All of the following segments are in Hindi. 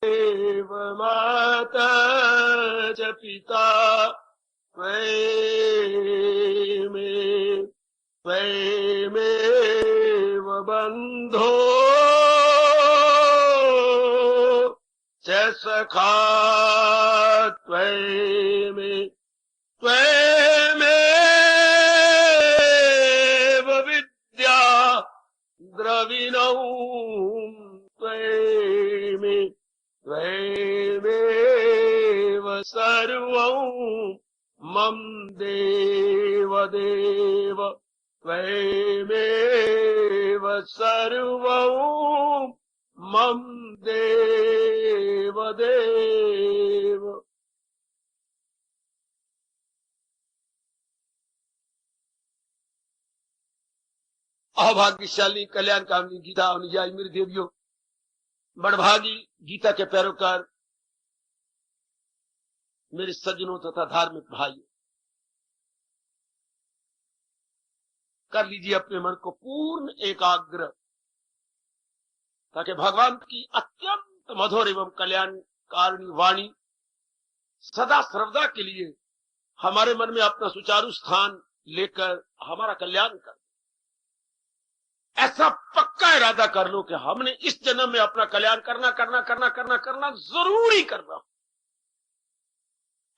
त्वमेव माता च पिता त्वमेव बन्धो च सखा त्वमेव विद्या द्रविणौ त्वमेव सर्वं मम देव देव त्वमेव सर्वं मम देव देव। अभाग्यशाली कल्याण कामनी गीता अनुयायी मेरे देवियों, बड़भागी गीता के पैरोकार, मेरे सज्जनों तथा धार्मिक भाइयों, कर लीजिए अपने मन को पूर्ण एकाग्र, ताकि भगवान की अत्यंत मधुर एवं कल्याणकारिणी वाणी सदा सर्वदा के लिए हमारे मन में अपना सुचारू स्थान लेकर हमारा कल्याण कर। ऐसा पक्का इरादा कर लो कि हमने इस जन्म में अपना कल्याण करना करना करना करना करना जरूरी करना।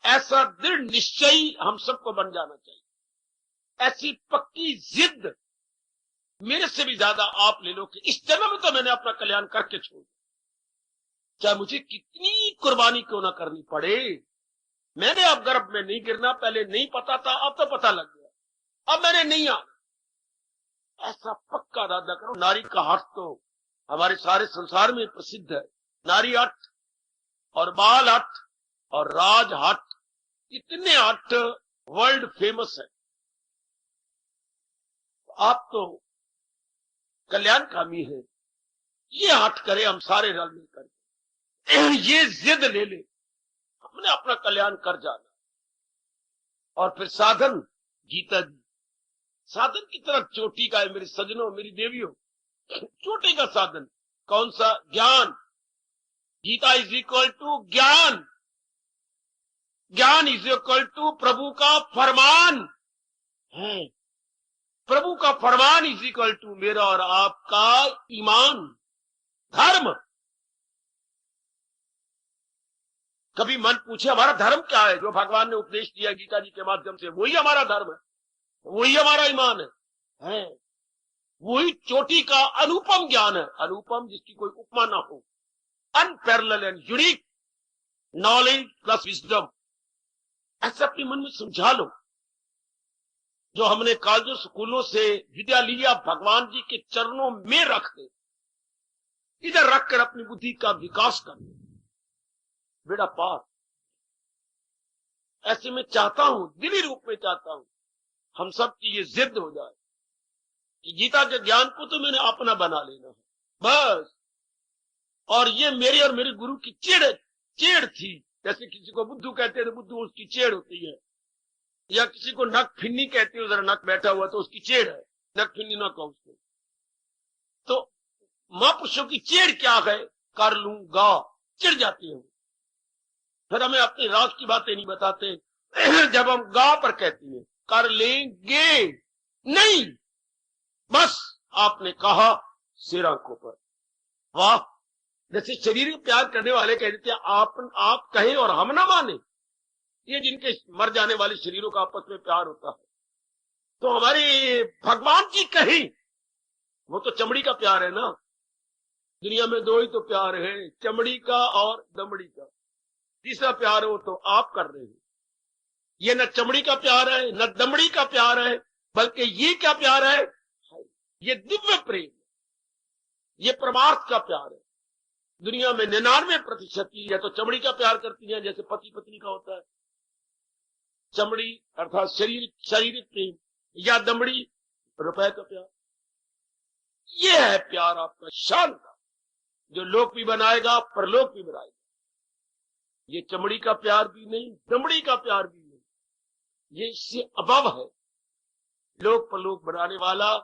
ऐसा दृढ़ निश्चय हम सबको बन जाना चाहिए। ऐसी पक्की जिद मेरे से भी ज्यादा आप ले लो कि इस जन्म में तो मैंने अपना कल्याण करके छोड़, चाहे मुझे कितनी कुर्बानी क्यों ना करनी पड़े। मैंने अब गर्भ में नहीं गिरना, पहले नहीं पता था, अब तो पता लग गया, अब मैंने नहीं आना। ऐसा पक्का इरादा करो। नारी का हट तो हमारे सारे संसार में प्रसिद्ध है। नारी हट और बाल हट और राज हट, इतने हट वर्ल्ड फेमस है। आप तो कल्याणकामी है, ये हट करे हम सारे रल मिलकर, ये जिद ले ले हमने अपना कल्याण कर जाना। और फिर साधन, गीता जी साधन की तरफ चोटी का है मेरे सजनों, मेरी देवियों। चोटी का साधन कौन सा? ज्ञान। गीता इज इक्वल टू ज्ञान, ज्ञान इज इक्वल टू प्रभु का फरमान है। प्रभु का फरमान इज इक्वल टू मेरा और आपका ईमान, धर्म। कभी मन पूछे हमारा धर्म क्या है? जो भगवान ने उपदेश दिया गीता जी के माध्यम से, वही हमारा धर्म है, वही हमारा ईमान है। वही चोटी का अनुपम ज्ञान है, अनुपम जिसकी कोई उपमा ना हो, unparalleled and unique knowledge plus wisdom. ऐसा अपने मन में समझा लो। जो हमने कॉलेजों स्कूलों से विद्या लिया, भगवान जी के चरणों में रख दे, इधर रखकर अपनी बुद्धि का विकास कर दे, बेड़ा पार। ऐसे में चाहता हूं, दिली रूप में चाहता हूं, हम सब की ये जिद हो जाए कि गीता के ज्ञान को तो मैंने अपना बना लेना है बस। और ये मेरे और मेरे गुरु की चेड़ थी। जैसे किसी को बुद्धू कहते हैं तो बुद्धू उसकी चेड़ होती है, या किसी को नक फिन्नी कहते हो, जरा नक बैठा हुआ तो उसकी चेड़ है, नक फिन्नी ना कहो उसको। तो महापुरुषों की चेड़ क्या है? कर लूंगा, चिढ़ जाती है। फिर हमें अपनी राज की बातें नहीं बताते जब हम गा पर कहती है कर लेंगे नहीं, बस आपने कहा सिर आंखों पर। वाह! जैसे शरीर को प्यार करने वाले कह देते हैं आप कहें और हम ना माने। ये जिनके मर जाने वाले शरीरों का आपस में प्यार होता है, तो हमारे भगवान जी कहें, वो तो चमड़ी का प्यार है ना। दुनिया में दो ही तो प्यार है, चमड़ी का और दमड़ी का। तीसरा प्यार हो तो आप कर रहे हैं। ये न चमड़ी का प्यार है, न दमड़ी का प्यार है, बल्कि ये क्या प्यार है? ये दिव्य प्रेम, ये परमार्थ का प्यार है। दुनिया में 99% या तो चमड़ी का प्यार करती है, जैसे पति पत्नी का होता है, चमड़ी अर्थात शारीरिक प्रेम, या दमड़ी रुपए का प्यार। ये है प्यार आपका शान का, जो लोक भी बनाएगा परलोक भी बनाएगा। ये चमड़ी का प्यार भी नहीं, दमड़ी का प्यार भी नहीं, ये इससे अबव है। लोक परलोक बनाने वाला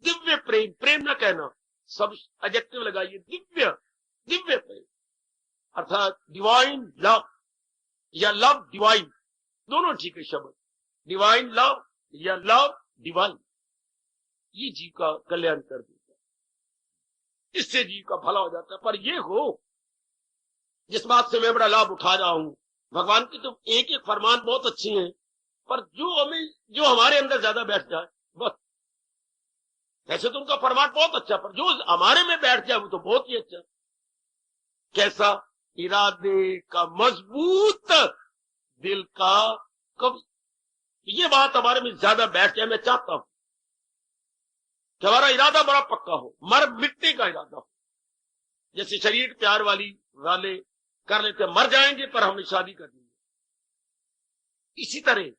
दिव्य प्रेम, प्रेम ना कहना, सब एडजेक्टिव लगाइए, दिव्य दिव्य प्रेम। अर्थात डिवाइन लव या लव डिवाइन, दोनों ठीक है शब्द। डिवाइन लव या लव डिवाइन, ये जीव का कल्याण कर देता है, इससे जीव का भला हो जाता है। पर ये हो, जिस बात से मैं बड़ा लाभ उठा रहा हूं, भगवान की तो एक एक फरमान बहुत अच्छी हैं, पर जो हमारे अंदर ज्यादा बैठ जाए बस। वैसे तो उनका फरमान बहुत अच्छा, पर जो हमारे में बैठ जाए वो तो बहुत ही अच्छा। कैसा? इरादे का मजबूत, दिल का कवि। ये बात हमारे में ज्यादा बैठ जाए, मैं चाहता हूं कि हमारा इरादा बड़ा पक्का हो, मर मिटने का इरादा हो। जैसे शरीर प्यार वाले कर लेते, मर जाएंगे पर हमने शादी करनी है। इसी तरह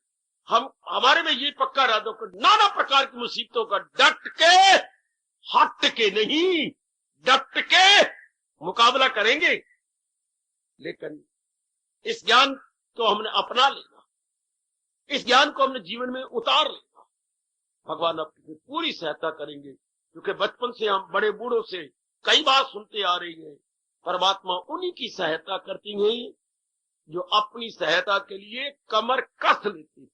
हमारे में ये पक्का इरादा हो, नाना प्रकार की मुसीबतों का डट के, हट के नहीं, डट के मुकाबला करेंगे। लेकिन इस ज्ञान को हमने अपना लेना, इस ज्ञान को हमने जीवन में उतार लेना। भगवान आपकी पूरी सहायता करेंगे, क्योंकि बचपन से हम बड़े बूढ़ों से कई बार सुनते आ रही है, परमात्मा उन्हीं की सहायता करती है जो अपनी सहायता के लिए कमर कस लेती है।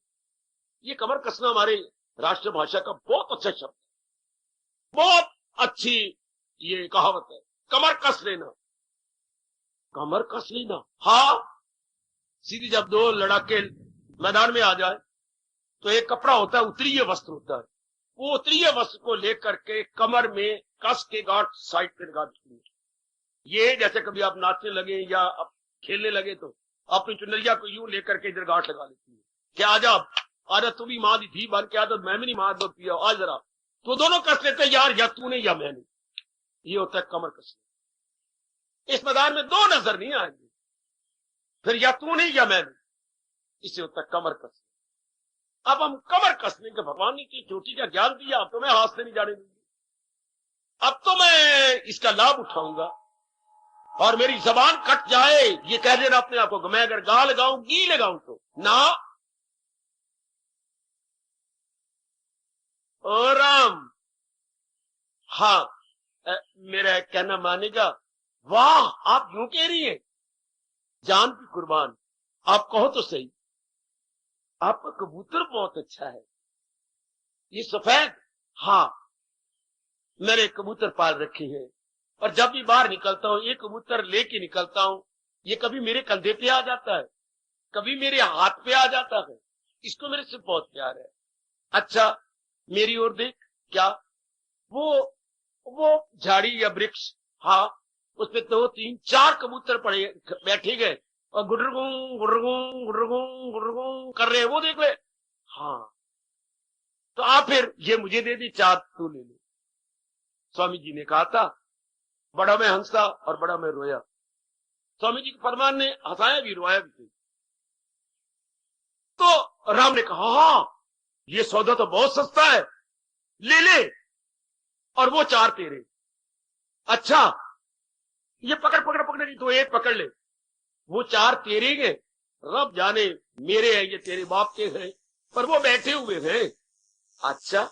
ये कमर कसना हमारे राष्ट्रभाषा का बहुत अच्छा शब्द है, बहुत अच्छी ये कहावत है, कमर कस लेना। कमर कस लेना, हाँ। सीधी जब दो लड़ाके मैदान में आ जाए तो एक कपड़ा होता है, उत्तरीय वस्त्र होता है, वो उत्तरीय वस्त्र को लेकर के कमर में कस के गांठ साइड पे गांठ। ये जैसे कभी आप नाचने लगे या आप खेलने लगे तो अपनी चुनरिया को यूं लेकर के इधर गांठ लगा लेती है, क्या आजा तू भी मां दी बन के, आजा मैं भी नहीं मां दो पिया आज जरा, तो दोनों कस लेते यार, या तूने या मैंने। ये होता है कमर कसना। इस मैदान में दो नजर नहीं आएंगे, फिर या तूने या मैंने, इसे होता है कमर कसना। अब हम कमर कसने के, भगवान ने की चोटी का ज्ञान दिया, अब तो मैं हाथ से नहीं जाने दूंगी, अब तो मैं इसका लाभ उठाऊंगा। और मेरी जबान कट जाए ये कह देना अपने आप को, मैं अगर गा लगाऊं गी लगाऊं तो ना। ओ राम, हाँ, मेरा कहना मानेगा। वाह, आप यूं कह रही है, जान की कुर्बान, आप कहो तो सही, आपका कबूतर बहुत अच्छा है, ये सफेद। हाँ, मैंने कबूतर पाल रखे हैं, और जब भी बाहर निकलता हूं ये कबूतर लेके निकलता हूं। ये कभी मेरे कंधे पे आ जाता है, कभी मेरे हाथ पे आ जाता है, इसको मेरे से बहुत प्यार है। अच्छा, मेरी ओर देख, क्या वो झाड़ी या वृक्ष, हाँ, उसपे 2 3 4 कबूतर पड़े बैठे गए और गुडरगू गुडरगू गुडरगू गुडरगू कर रहे हैं, वो देख ले। हाँ, तो आप फिर ये मुझे दे दी, 4 तू ले ले। स्वामी जी ने कहा था, बड़ा मैं हंसा और बड़ा मैं रोया। स्वामी जी के फरमान ने हंसाया भी रोया भी। तो राम ने कहा, हाँ, ये सौदा तो बहुत सस्ता है, ले ले, और वो 4 तेरे। अच्छा, ये पकड़ नहीं तो एक पकड़ ले, वो 4 तेरे हैं, रब जाने मेरे हैं ये तेरे बाप के हैं, पर वो बैठे हुए हैं। अच्छा,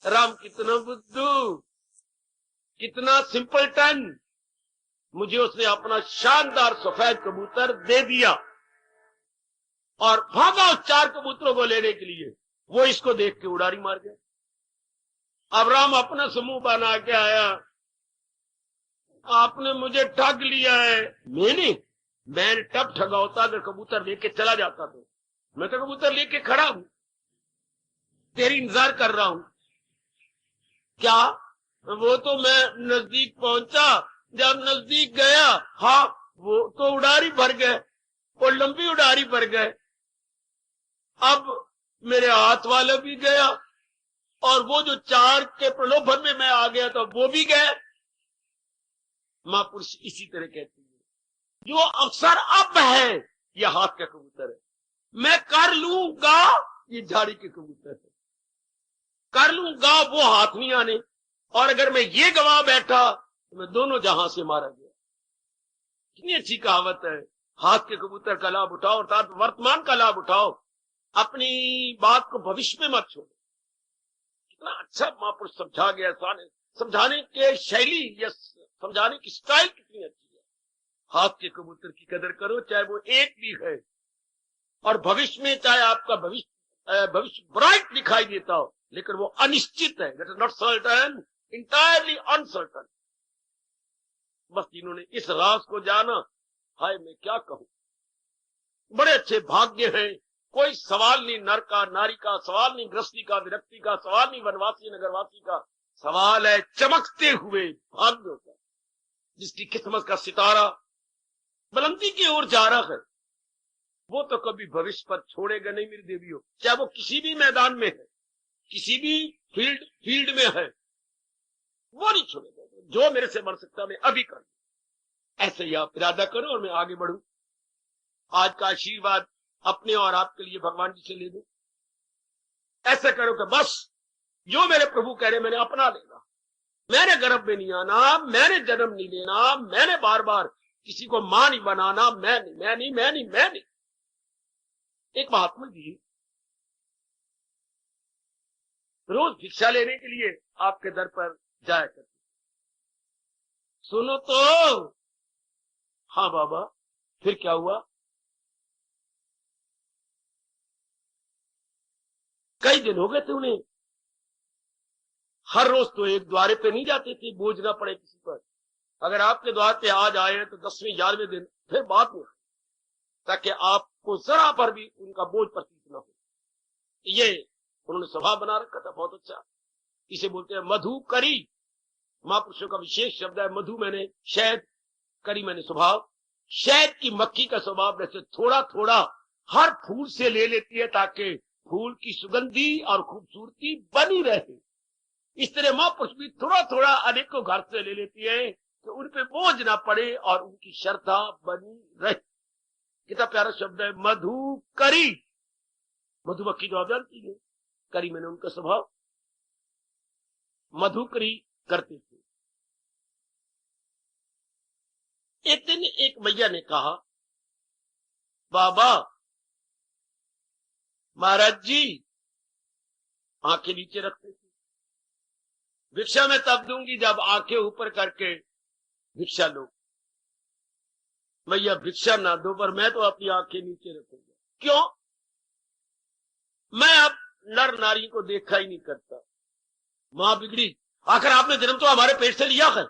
राम कितना बुद्धू, कितना सिंपल टन, मुझे उसने अपना शानदार सफेद कबूतर दे दिया और भागा उस 4 कबूतरों को लेने के लिए। वो इसको देख के उड़ारी मार गया। अब राम अपना समूह बना के आया, आपने मुझे ठग लिया है। मैंने तब ठगा होता अगर कबूतर लेके चला जाता तो। मैं तो कबूतर लेके खड़ा हूं, तेरी इंतजार कर रहा हूं। क्या? वो तो मैं नजदीक पहुंचा, जब नजदीक गया, हाँ, वो तो उड़ारी भर गए, और लंबी उड़ारी भर गए। अब मेरे हाथ वाला भी गया, और वो जो 4 के प्रलोभन में मैं आ गया था वो भी गए। महापुरुष इसी तरह कहती है, जो अवसर अब है ये हाथ का कबूतर है, मैं कर लूंगा ये झाड़ी के कबूतर है, कर लूंगा वो हाथ नहीं आने, और अगर मैं ये गवा बैठा तो मैं दोनों जहां से मारा गया। कितनी अच्छी कहावत है, हाथ के कबूतर का लाभ उठाओ, अर्थात वर्तमान का लाभ उठाओ, अपनी बात को भविष्य में मत छोड़ो। कितना अच्छा महापुरुष समझा गया, समझाने के शैली या समझाने की स्टाइल कितनी अच्छी है। हाथ के कबूतर की कदर करो, चाहे वो एक भी है, और भविष्य में चाहे आपका भविष्य ब्राइट दिखाई देता हो, लेकिन वो अनिश्चित है। That is not certain, entirely uncertain. बस जिन्होंने इस राज को जाना, हाय मैं क्या कहूं, बड़े अच्छे भाग्य हैं। कोई सवाल नहीं नर का, नारी का, सवाल नहीं गृहस्थी का, विरक्ति का, सवाल नहीं वनवासी नगरवासी का, सवाल है चमकते हुए भाग्यों का, जिसकी किस्मत का सितारा बुलंदी की ओर जा रहा है। वो तो कभी भविष्य पर छोड़ेगा नहीं मेरी देवियों, चाहे वो किसी भी मैदान में है, किसी भी फील्ड में है, वो नहीं छोड़ेगा। जो मेरे से बन सकता मैं अभी कर, ऐसे ही आप इरादा करो और मैं आगे बढ़ूं। आज का आशीर्वाद अपने और आपके लिए भगवान जी से ले दो। ऐसा करो कि बस जो मेरे प्रभु कह रहे मैंने अपना लेना, मैंने गर्भ में नहीं आना, मैंने जन्म नहीं लेना, मैंने बार बार किसी को मां नहीं बनाना, मैं नहीं। एक महात्मा जी रोज भिक्षा लेने के लिए आपके दर पर जाया करते। सुनो तो, हाँ बाबा, फिर क्या हुआ? कई दिन हो गए थे उन्हें, हर रोज तो एक द्वारे पे नहीं जाते थे, बोझ ना पड़े किसी पर। अगर आपके द्वार पे आज आए तो 10वें 11वें दिन फिर बात में, ताकि आपको जरा पर भी उनका बोझ प्रतीत न हो। ये उन्होंने स्वभाव बना रखा था, बहुत अच्छा। इसे बोलते हैं मधु करी। महापुरुषों का विशेष शब्द है मधु, मैंने शहद, करी मैंने स्वभाव। शहद की मक्खी का स्वभाव जैसे थोड़ा थोड़ा हर फूल से ले लेती है ताकि फूल की सुगंधी और खूबसूरती बनी रहे, इस तरह महापुरुष भी थोड़ा थोड़ा अनेकों घर से ले लेती है कि उन पे बोझ ना पड़े और उनकी श्रद्धा बनी रहे। कितना प्यारा शब्द है मधु करी। मधुमक्खी जो आप जानती है, करी मैंने उनका स्वभाव, मधुकरी करते थे। एक दिन एक मैया ने कहा, बाबा महाराज जी आंखें नीचे रखते थे, भिक्षा मैं तब दूंगी जब आंखें ऊपर करके भिक्षा लो। मैया भिक्षा ना दो, पर मैं तो अपनी आंखें नीचे रखूंगा। क्यों? मैं अब नर नारी को देखा ही नहीं करता। मां बिगड़ी, आखिर आपने जन्म तो हमारे पेट से लिया है,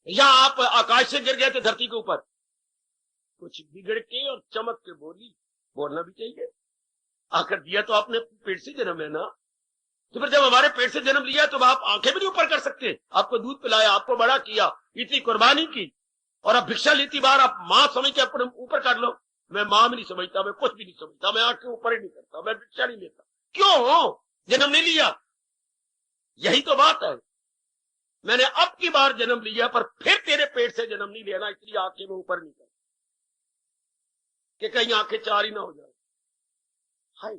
या आप आकाश से गिर गए थे धरती के ऊपर? कुछ बिगड़ के और चमक के बोली, बोलना भी चाहिए। आखिर दिया तो आपने पेट से जन्म है ना, तो फिर जब हमारे पेट से जन्म लिया तो आप आंखें भी नहीं ऊपर कर सकते? आपको दूध पिलाया, आपको बड़ा किया, इतनी कुर्बानी की, और अब भिक्षा लेती बार आप मां समझ के अपने ऊपर कर लो। मैं मां भी नहीं समझता, मैं कुछ भी नहीं समझता, मैं आंखें ऊपर ही नहीं करता, मैं भिक्षा नहीं लेता। क्यों? जन्म नहीं लिया। यही तो बात है, मैंने अब की बार जन्म लिया पर फिर तेरे पेट से जन्म नहीं लेना, इसलिए आंखें में ऊपर नहीं कर कि कहीं आंखें चार ही ना हो जाए। हाय,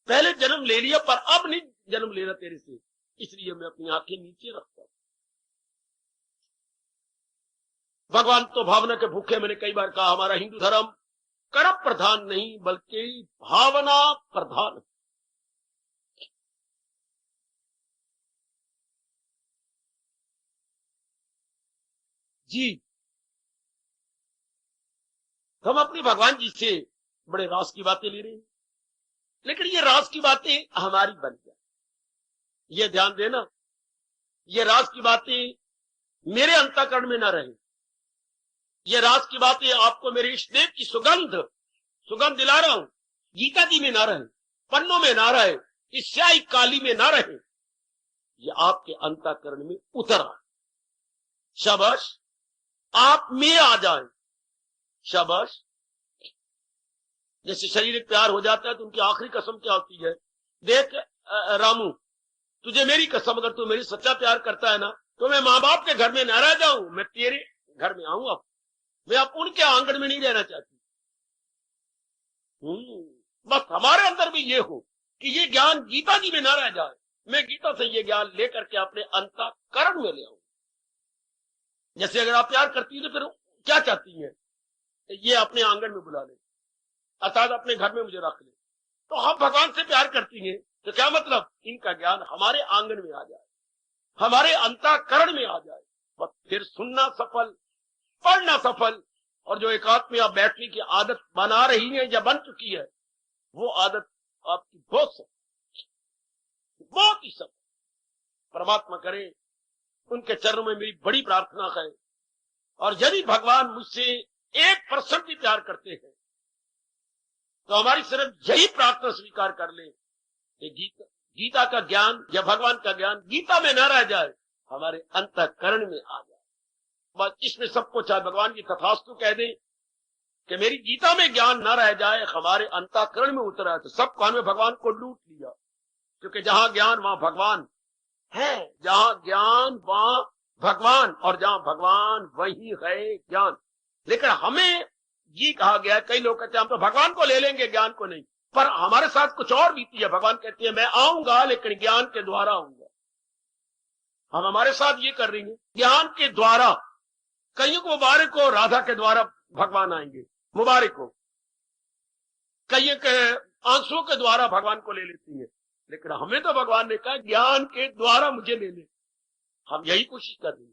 पहले जन्म ले लिया पर अब नहीं जन्म लेना तेरे से, इसलिए मैं अपनी आंखें नीचे रखता हूं। भगवान तो भावना के भूखे, मैंने कई बार कहा हमारा हिंदू धर्म कर्म प्रधान नहीं बल्कि भावना प्रधान। जी, हम अपने भगवान जी से बड़े रास की बातें ले रहे हैं, लेकिन ये रास की बातें हमारी बन जाए, ये ध्यान देना, ये रास की बातें मेरे अंतःकरण में ना रहे, ये रास की बातें आपको मेरे इष्टदेव की सुगंध दिला रहा हूं, गीता जी में ना रहे, पन्नों में ना रहे, इस स्याही काली में ना रहे, ये आपके अंतःकरण में उतर आए। शाबाश, आप में आ जाए। शाबाश, जैसे शरीर प्यार हो जाता है तो उनकी आखिरी कसम क्या होती है? देख रामू, तुझे मेरी कसम, अगर तू मेरी सच्चा प्यार करता है ना तो मैं माँ बाप के घर में ना रह जाऊं, मैं तेरे घर में आऊं। अब मैं अब उनके आंगन में नहीं रहना चाहती। बस हमारे अंदर भी ये हो कि ये ज्ञान गीता जी में ना रह जाए, मैं गीता से ये ज्ञान लेकर के अपने अंतःकरण में ले आऊं। जैसे अगर आप प्यार करती है तो फिर क्या चाहती है? ये अपने आंगन में बुला ले, अर्थात अपने घर में मुझे रख ले। तो हम भगवान से प्यार करती हैं तो क्या मतलब? इनका ज्ञान हमारे आंगन में आ जाए, हमारे अंतःकरण में आ जाए, बस फिर सुनना सफल, पढ़ना सफल, और जो एकांत में आप बैठने की आदत बना रही है या बन चुकी है, वो आदत आपकी बहुत सफल, बहुत ही सफल। परमात्मा करे, उनके चरणों में मेरी बड़ी प्रार्थना है। और यदि भगवान मुझसे 1% भी प्यार करते हैं तो हमारी सिर्फ यही प्रार्थना स्वीकार कर ले कि गीता का ज्ञान या भगवान का ज्ञान गीता में न रह जाए, हमारे अंतःकरण में आ जाए। बस इसमें सब कुछ है। भगवान की तथास्तु कह दे कि मेरी गीता में ज्ञान न रह जाए, हमारे अंतःकरण में उतर आए, तो सब कान में भगवान को लूट लिया। क्योंकि जहां ज्ञान वहां भगवान है, जहां ज्ञान वहां भगवान, और जहां भगवान वही है ज्ञान। लेकिन हमें ये कहा गया, कई लोग कहते हैं हम तो भगवान को ले लेंगे, ज्ञान को नहीं। पर हमारे साथ कुछ और बीती है। भगवान कहते हैं मैं आऊंगा लेकिन ज्ञान के द्वारा आऊंगा। हम हमारे साथ ये कर रही हैं, ज्ञान के द्वारा। कईयों को मुबारक को राधा के द्वारा भगवान आएंगे, मुबारक हो। कईयों के आंसुओं के द्वारा भगवान को ले लेती है, लेकिन हमें तो भगवान ने कहा ज्ञान के द्वारा मुझे ले ले। हम यही कोशिश कर रहे हैं।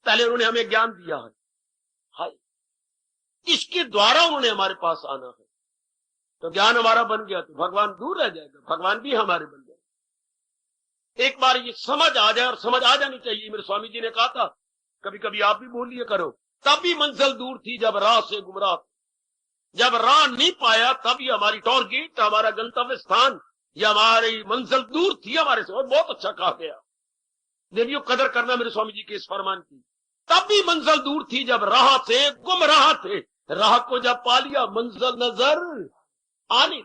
पहले उन्होंने हमें ज्ञान दिया है, हाय, इसके द्वारा उन्होंने हमारे पास आना है। तो ज्ञान हमारा बन गया तो भगवान दूर रह जाएगा, भगवान भी हमारे बन जाएगा। एक बार ये समझ आ जाए, और समझ आ जानी चाहिए। मेरे स्वामी जी ने कहा था, कभी कभी आप भी बोल लिया करो, तब भी मंजिल दूर थी जब राह से गुमराह। जब राह नहीं पाया तभी हमारी टारगेट, हमारा गंतव्य स्थान या हमारी मंजिल दूर थी हमारे से। और बहुत अच्छा कहा गया, देवियों कदर करना मेरे स्वामी जी के इस फरमान की। तब भी मंजिल दूर थी जब राह से गुमराह थे, राह को जब पा लिया मंजिल नजर आनी।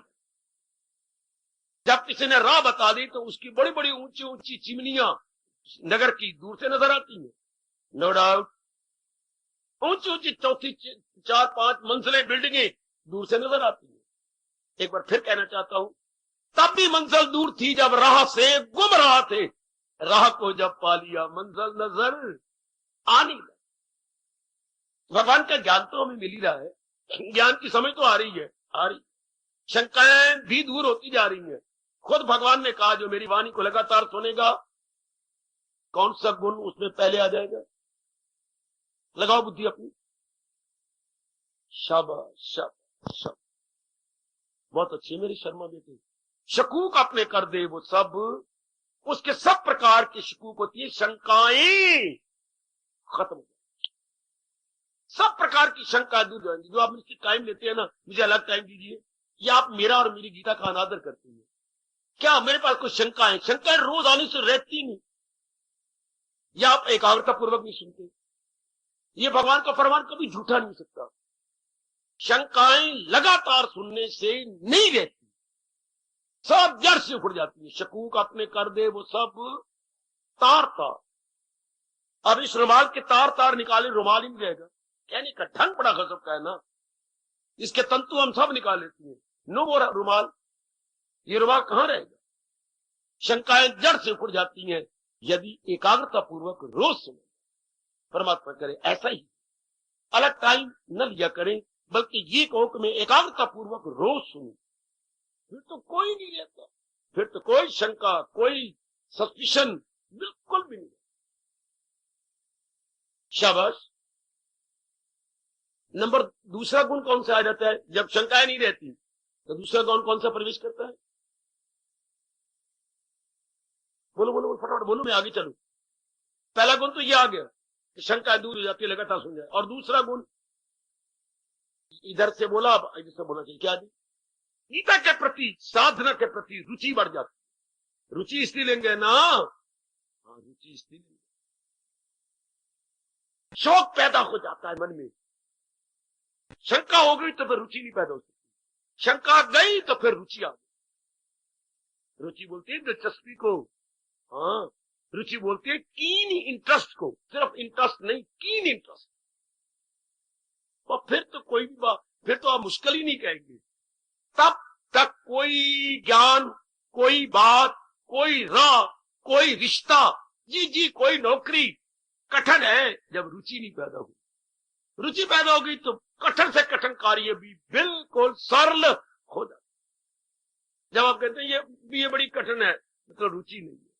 जब किसी ने राह बता दी तो उसकी बड़ी बड़ी ऊंची ऊंची चिमनियां नगर की दूर से नजर आती हैं, नो डाउट। ऊंची ऊंची चौथी 4-5 मंजिलें बिल्डिंगें दूर से नजर आती हैं। एक बार फिर कहना चाहता हूं, तब भी मंजिल दूर थी जब राह से गुम रहा थे, राह को जब पा लिया मंजिल नजर आनी। भगवान का ज्ञान तो हमें मिल ही रहा है, ज्ञान की समझ तो आ रही है, आ रही। शंकाएं भी दूर होती जा रही हैं। खुद भगवान ने कहा जो मेरी वाणी को लगातार सुनेगा, कौन सा गुण उसमें पहले आ जाएगा? लगाओ बुद्धि अपनी। शाबाश शाबाश शाबाश, बहुत अच्छे मेरे शर्मा बेटे। शकूक अपने कर दे वो सब, उसके सब प्रकार के शकूक होती है, शंकाएं खत्म हो जाएंगी। सब प्रकार की शंका दूर हो जाएंगी। जो आप मुझसे टाइम लेते हैं ना, मुझे अलग टाइम दीजिए, या आप मेरा और मेरी गीता का अनादर करते हैं। क्या मेरे पास कुछ शंकाएं रोज आने से रहती नहीं, या आप एकाग्रता पूर्वक नहीं सुनते? ये भगवान का फरमान कभी झूठा नहीं सकता। शंकाएं लगातार सुनने से नहीं रहती, सब जड़ से उखड़ जाती है। शकूक अपने कर दे वो सब तार तार। अब इस रुमाल के तार तार निकाले, रुमाल ही नहीं रहेगा। कहने का ढंग बड़ा गजब का है ना। इसके तंतु हम सब निकाल लेते हैं, नो वो रुमाल, ये रुमाल कहां रहेगा? शंकाएं जड़ से उखड़ जाती हैं यदि एकाग्रता पूर्वक रोज सुने। परमात्मा करे ऐसा ही अलग टाइम न लिया करें, बल्कि ये कहो कि मैं एकाग्रता पूर्वक रोज सुनूं, फिर तो कोई नहीं रहता, फिर तो कोई शंका, कोई सस्पिशन बिल्कुल भी नहीं। शाबाश। नंबर दूसरा गुण कौन सा आ जाता है? जब शंकाएं नहीं रहती तो दूसरा गुण कौन सा प्रवेश करता है? बोलो बोलो बोलो, फटाफट बोलो, मैं आगे चलूं। पहला गुण तो ये आ गया कि शंका दूर हो जाती है, लगातार सुन जाए। और दूसरा गुण इधर से बोला, अब इधर से बोलना चाहिए। क्या जी? गीता के प्रति, साधना के प्रति रुचि बढ़ जाती है। रुचि इसलिए लेंगे ना, हाँ रुचि इसलिए लेंगे, शौक पैदा हो जाता है मन में। शंका हो गई तो फिर रुचि नहीं पैदा हो सकती, शंका गई तो फिर रुचि आ गई। रुचि बोलती है दिलचस्पी को, हाँ रुचि बोलती है कीन इंटरेस्ट को, सिर्फ इंटरेस्ट नहीं, कीन इंटरेस्ट। और फिर तो कोई भी बात, फिर तो आप मुश्किल ही नहीं कहेंगे। तब तक कोई ज्ञान, कोई बात, कोई राह, कोई रिश्ता, जी जी कोई नौकरी कठिन है जब रुचि नहीं पैदा हुई। रुचि पैदा होगी तो कठिन से कठिन कार्य भी बिल्कुल सरल हो जाता। जब आप कहते हैं ये बड़ी कठिन है, मतलब रुचि नहीं है।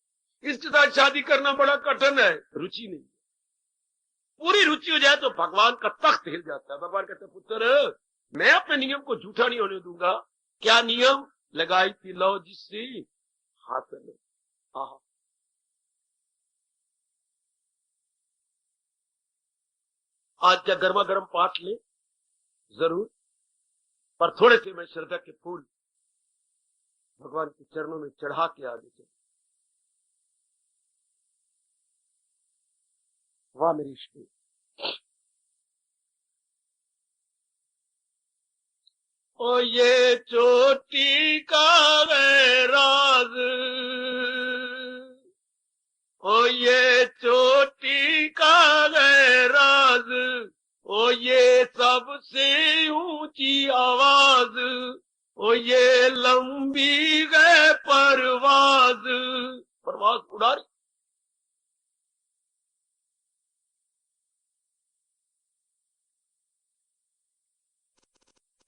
इसके साथ शादी करना बड़ा कठिन है, रुचि नहीं है। पूरी रुचि हो जाए तो भगवान का तख्त हिल जाता है। भगवान कहते हैं, पुत्र मैं अपने नियम को झूठा नहीं होने दूंगा। क्या नियम? लगाई थी लो जिससे हाथ लो। हाँ, आज क्या गर्मा गर्म पाठ ले जरूर, पर थोड़े से मैं श्रद्धा के फूल भगवान के चरणों में चढ़ा के आगे चले। वाह मेरी इश्क, ओ ये चोटी का है राज, ओ ये चोटी का है राज, ओ ये सबसे ऊंची आवाज, ओ ये लंबी है परवाज, परवाज उड़ा रही।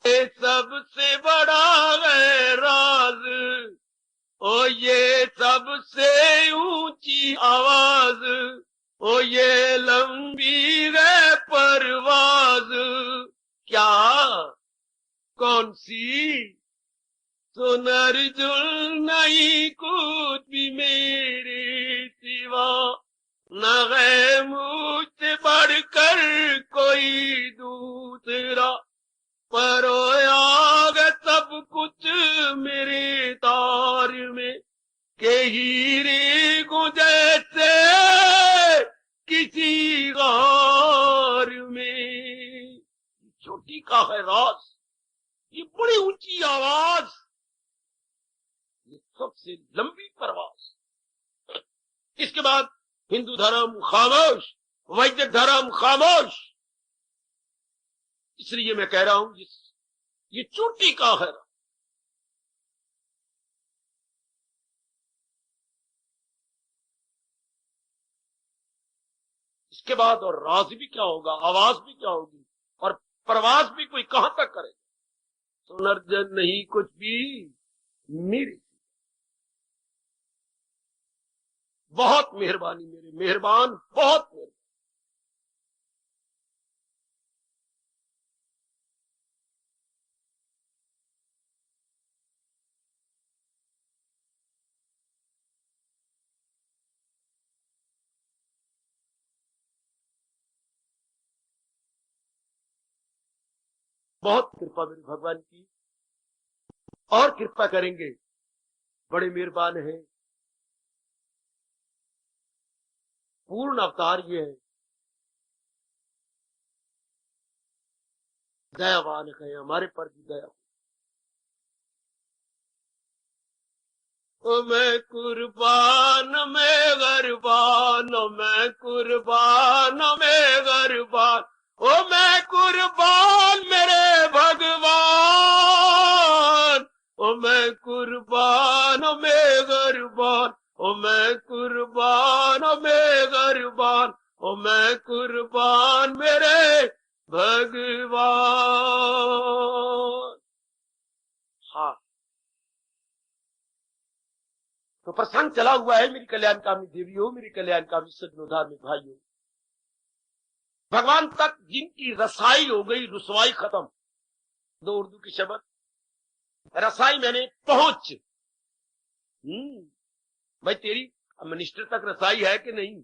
ये सबसे बड़ा है राज, ओ ये सबसे ऊंची आवाज, ओ ये लंबी है परवाज। क्या? कौन सी? सुनरजुल नहीं कुछ भी मेरे सिवा, न है मुझसे बढ़कर कोई दूसरा, परोयाग सब कुछ मेरे तार में, के हीरे को जैसे किसी गार में। चोटी का है राज, ये बड़ी ऊंची आवाज, ये सबसे लंबी परवाज। इसके बाद हिंदू धर्म खामोश, वैदिक धर्म खामोश। इसलिए मैं कह रहा हूं ये चोटी का है। इसके बाद और राज भी क्या होगा, आवाज भी क्या होगी, और प्रवास भी कोई कहां तक करेगा। सुनर्जन नहीं कुछ भी मेरी, बहुत मेहरबानी मेरे मेहरबान, बहुत मेहरबान। बहुत कृपा मेरे भगवान की, और कृपा करेंगे, बड़े मेहरबान हैं। पूर्ण अवतार ये है, दयावान है, हमारे पर भी दया। ओ मैं कुर्बान में गरबान, मैं कुर्बान में गरबान, ओ मैं कुर्बान मेरे भगवान, ओ मैं कुर्बान में गरबान, ओ मैं कुर्बान में गरबान, ओ मैं कुर्बान मेरे भगवान। हाँ, तो प्रसंग चला हुआ है मेरी कल्याणकामी देवियों, मेरी कल्याणकामी सज्जनों में भाइयों। भगवान तक जिनकी रसाई हो गई, रुसवाई खत्म। दो उर्दू के शब्द, रसाई मैंने पहुंच। भाई तेरी मिनिस्टर तक रसाई है कि नहीं?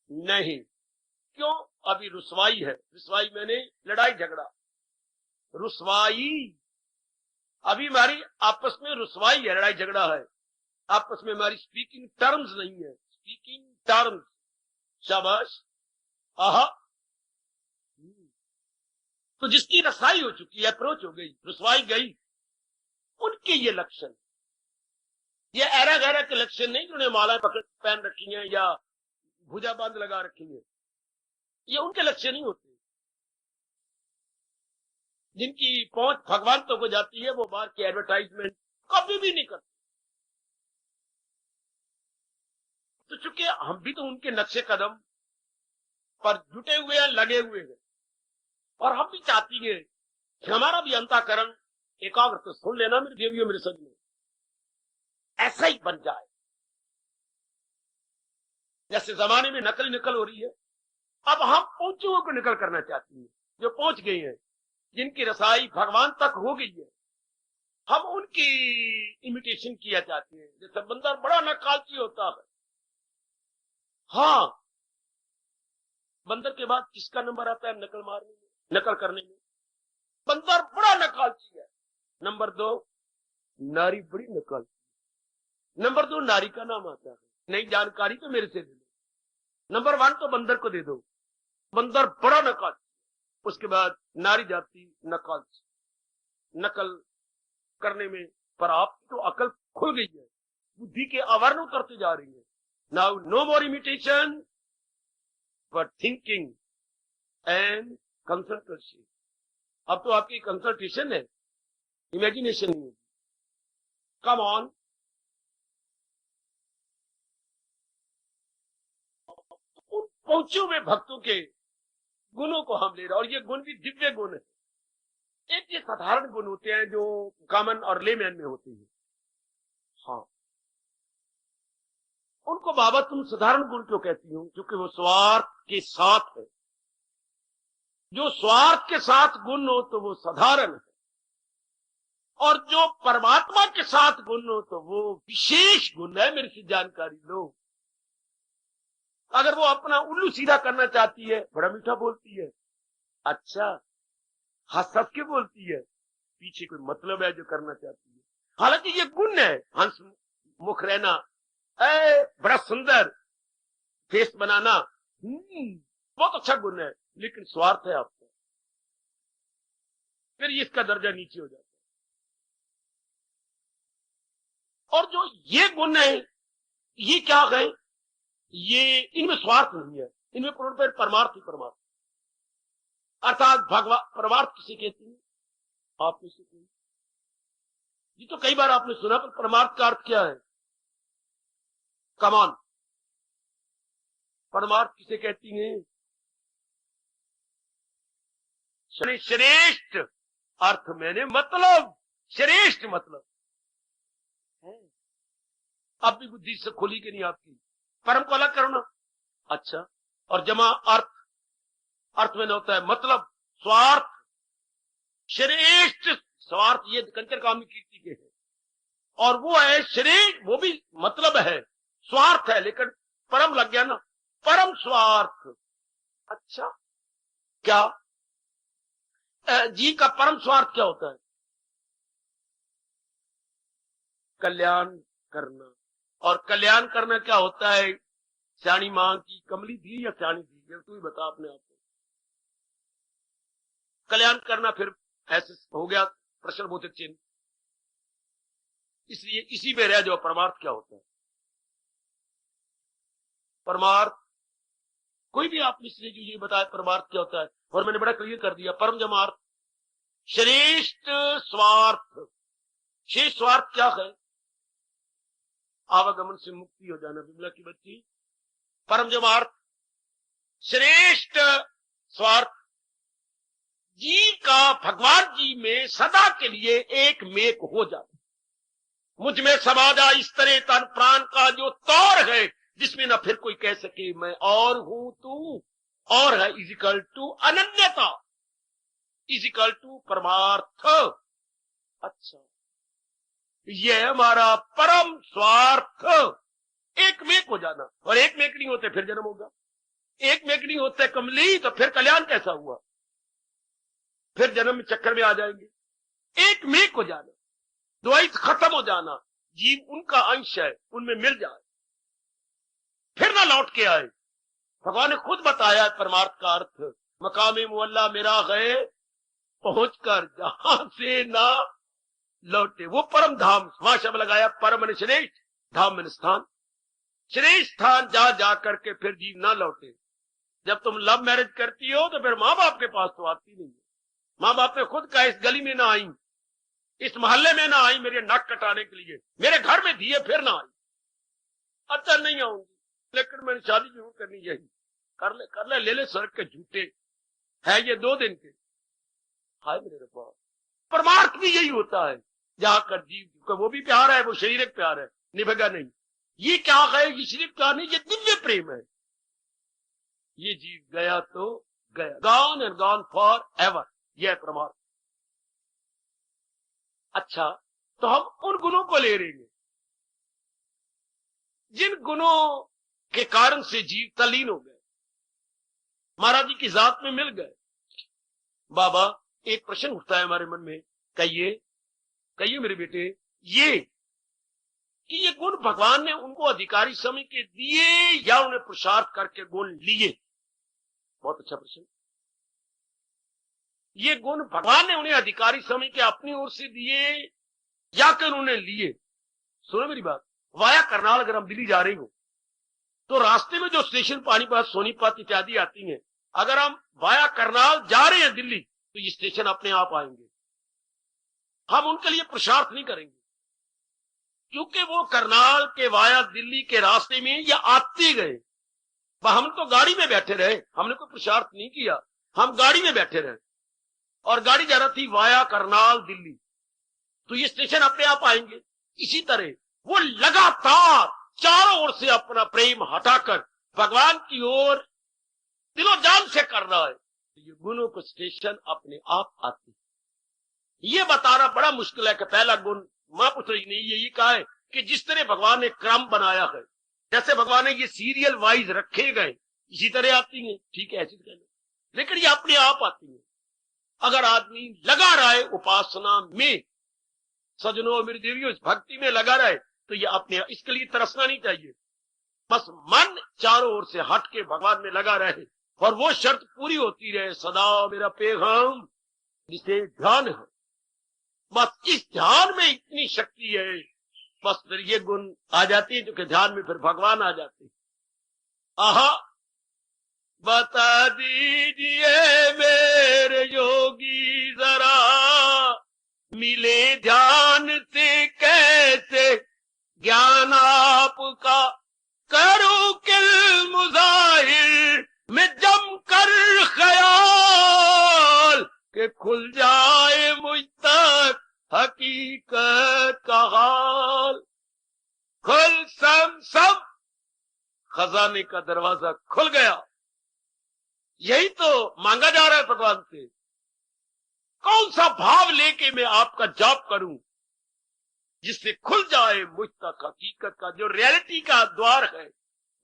नहीं। क्यों? अभी रुसवाई है। रुसवाई मैंने लड़ाई झगड़ा, रुसवाई। अभी हमारी आपस में रुसवाई है, लड़ाई झगड़ा है आपस में, हमारी स्पीकिंग टर्म्स नहीं है, स्पीकिंग टर्म्स। शाबाश, आहा। तो जिसकी रसाई हो चुकी है, अप्रोच हो गई, रुसवाई गई, उनके ये लक्षण, ये ऐरा गहरा के लक्षण नहीं जिन्होंने मालाएं पकड़ पहन रखी हैं या भुजा बांध लगा रखी है, ये उनके लक्षण नहीं होते। जिनकी पहुंच भगवान तक हो जाती है, वो बाहर की एडवर्टाइजमेंट कभी भी नहीं करते। तो चूंकि हम भी तो उनके नक्शे कदम पर जुटे हुए हैं, लगे हुए हैं, और हम भी चाहती है कि हमारा भी अंतःकरण एकाग्र, तो सुन लेना मेरे देवियों मेरे सज्जनों, ऐसा ही बन जाए। जैसे जमाने में नकल निकल हो रही है, अब हम पहुंचुओं को निकल करना चाहती हैं, जो पहुंच गई हैं, जिनकी रसाई भगवान तक हो गई है, हम उनकी इमिटेशन किया चाहते हैं। जैसे बंदर बड़ा नकालची होता है, हाँ, बंदर के बाद किसका नंबर आता है नकल मारने में, नकल करने में? बंदर बड़ा नकालची है। नंबर 2, नारी बड़ी नकालची। नंबर 2, नारी का नाम आता है। नई जानकारी तो मेरे से ले लो। नंबर 1 तो बंदर को दे दो, बंदर बड़ा नकालची। उसके बाद नारी जाति नकालची, नकल करने में। पर आपकी तो अकल खुल गई है, बुद्धि के आवरण उतरते जा रही है। Now no more imitation but thinking and consultation. अब तो आपकी कंसल्टेशन है, इमेजिनेशन नहीं। कम ऑन, उन पहुंचे हुए भक्तों के गुणों को हम ले रहे हैं, और ये गुण भी दिव्य गुण है। एक ये साधारण गुण होते हैं जो कॉमन और लेमैन में होते हैं, हाँ, उनको बाबा तुम साधारण गुण क्यों कहती हो? क्योंकि वो स्वार्थ के साथ है। जो स्वार्थ के साथ गुण हो तो वो साधारण है, और जो परमात्मा के साथ गुण हो तो वो विशेष गुण है। मेरी सी जानकारी लो। अगर वो अपना उल्लू सीधा करना चाहती है, बड़ा मीठा बोलती है, अच्छा, हंस हंस के बोलती है, पीछे कोई मतलब है जो करना चाहती है। हालांकि ये गुण है, हंस मुख रहना, बड़ा सुंदर फेस बनाना, बहुत अच्छा गुण है, लेकिन स्वार्थ है आपका, फिर इसका दर्जा नीचे हो जाता है। और जो ये गुण है, ये क्या है? ये इनमें स्वार्थ नहीं है, इनमें पूर्ण परमार्थ ही परमार्थ। अर्थात भगवान परमार्थ किसे कहते हैं? आप किसे कहते हैं? ये तो कई बार आपने सुना, पर परमार्थ का अर्थ क्या है? कमान, परमार्थ किसे कहती हैं? श्रेष्ठ अर्थ, मैंने मतलब श्रेष्ठ मतलब है। अब भी बुद्धि से खुली कि नहीं आपकी? परम को अलग करो ना, अच्छा, और जमा अर्थ, अर्थ में होता है मतलब, स्वार्थ, श्रेष्ठ स्वार्थ, ये कंचर कामनी कीर्ति के है, और वो है श्रेष्ठ, वो भी मतलब है, स्वार्थ है, लेकिन परम लग गया ना, परम स्वार्थ। अच्छा, क्या जी का परम स्वार्थ क्या होता है? कल्याण करना। और कल्याण करना क्या होता है? श्याणी मां की कमली थी या श्याणी थी, ये तू ही बता अपने आप को। कल्याण करना फिर ऐसे हो गया प्रश्नबोधक चिन्ह। इसलिए इसी में रह जाओ, परमार्थ क्या होता है? परमार्थ, कोई भी आपने इसलिए जो ये बताया परमार्थ क्या होता है, और मैंने बड़ा क्लियर कर दिया, परम जमार्थ, श्रेष्ठ स्वार्थ। शेष स्वार्थ क्या है? आवागमन से मुक्ति हो जाना, विमला की बच्ची। परम जमार्थ, श्रेष्ठ स्वार्थ, जीव का भगवान जी में सदा के लिए एक मेक हो जाना। मुझ में समा जा इस तरह तन प्राण का जो तौर है, जिसमें ना फिर कोई कह सके मैं और हूं तू और है, इजिकल टू अनन्यता, इजिकल टू परमार्थ। अच्छा, यह हमारा परम स्वार्थ, एक मेक हो जाना। और एक मेक नहीं होते फिर जन्म होगा, एक मेक नहीं होते कमली, तो फिर कल्याण कैसा हुआ? फिर जन्म में चक्कर में आ जाएंगे। एक मेक हो जाना, द्वैत खत्म हो जाना, जीव उनका अंश है, उनमें मिल जाए, फिर ना लौट के आए। भगवान ने खुद बताया परमार्थ का अर्थ, मकामे मुअल्ला मेरा गए पहुंचकर जहां से ना लौटे, वो परम धाम। वहां शब्द लगाया परम मन श्रेष्ठ, धाम मन स्थान, श्रेष्ठ स्थान जा जा करके फिर जीव ना लौटे। जब तुम लव मैरिज करती हो तो फिर माँ बाप के पास तो आती नहीं है। माँ बाप ने खुद कहा इस गली में ना आई, इस मोहल्ले में ना आई मेरे नाक कटाने के लिए, मेरे घर में दिए फिर ना आई। अच्छा, नहीं आऊंगी, लेकिन मैंने शादी जरूर करनी, यही कर ले, ले ले स्वर्ग के झूठे है ये 2 दिन के। हाय मेरे रब्बा, परमार्थ भी यही होता है, जहां कर जीव का वो भी प्यार है, वो शारीरिक प्यार है, निभेगा नहीं। ये क्या है? ये सिर्फ प्यार नहीं, ये दिव्य प्रेम है। ये जीव गया तो गया, gone and gone for ever, यह प्रमाण। अच्छा, तो हम उन गुणों को ले लेंगे जिन गुणों के कारण से जीव तल्लीन हो गए, महाराज जी की जात में मिल गए। बाबा, एक प्रश्न उठता है हमारे मन में, कहिए कहिए मेरे बेटे, ये कि ये गुण भगवान ने उनको अधिकारी समझ के दिए या उन्हें पुरुषार्थ करके गुण लिए? बहुत अच्छा प्रश्न। ये गुण भगवान ने उन्हें अधिकारी समझ के अपनी ओर से दिए या कर उन्हें लिए? सुनो मेरी बात, वाया करनाल अगर हम दिल्ली जा रहे हो तो रास्ते में जो स्टेशन पानीपत, सोनीपत इत्यादि आती हैं, अगर हम वाया करनाल जा रहे हैं दिल्ली तो ये स्टेशन अपने आप आएंगे, हम उनके लिए पुरुषार्थ नहीं करेंगे, क्योंकि वो करनाल के वाया दिल्ली के रास्ते में या आते गए। हम तो गाड़ी में बैठे रहे, हमने कोई पुरुषार्थ नहीं किया, हम गाड़ी में बैठे रहे और गाड़ी जा रही थी वाया करनाल दिल्ली, तो ये स्टेशन अपने आप आएंगे। इसी तरह वो लगातार चारों ओर से अपना प्रेम हटाकर भगवान की ओर दिलो जान से कर रहा है, तो ये गुणों को स्टेशन अपने आप आते। ये बताना बड़ा मुश्किल है कि पहला गुण महापुरुष ने यही कहा है कि जिस तरह भगवान ने क्रम बनाया है, जैसे भगवान ने ये सीरियल वाइज रखे गए, इसी तरह आती हैं, ठीक है, ऐसी कहना, लेकिन ये अपने आप आती है। अगर आदमी लगा रहा है उपासना में, सजनों मेरी देवियों, इस भक्ति में लगा रहा है, तो ये अपने, इसके लिए तरसना नहीं चाहिए, बस मन चारों ओर से हट के भगवान में लगा रहे और वो शर्त पूरी होती रहे, सदा मेरा पैगाम जिसे ध्यान है। बस इस ध्यान में इतनी शक्ति है, बस फिर ये गुण आ जाती है, जो कि ध्यान में फिर भगवान आ जाते हैं। आहा, बता दीजिए मेरे योगी जरा, मिले ध्यान से कैसे ज्ञान आपका, करूं किल मुजाहिर में जम कर ख्याल, के खुल जाए मुझ तक हकीकत का हाल। खुल सब खजाने का दरवाजा खुल गया। यही तो मांगा जा रहा है भगवान से। कौन सा भाव लेके मैं आपका जाप करूं जिससे खुल जाए मुझ तक हकीकत का, जो रियलिटी का द्वार है,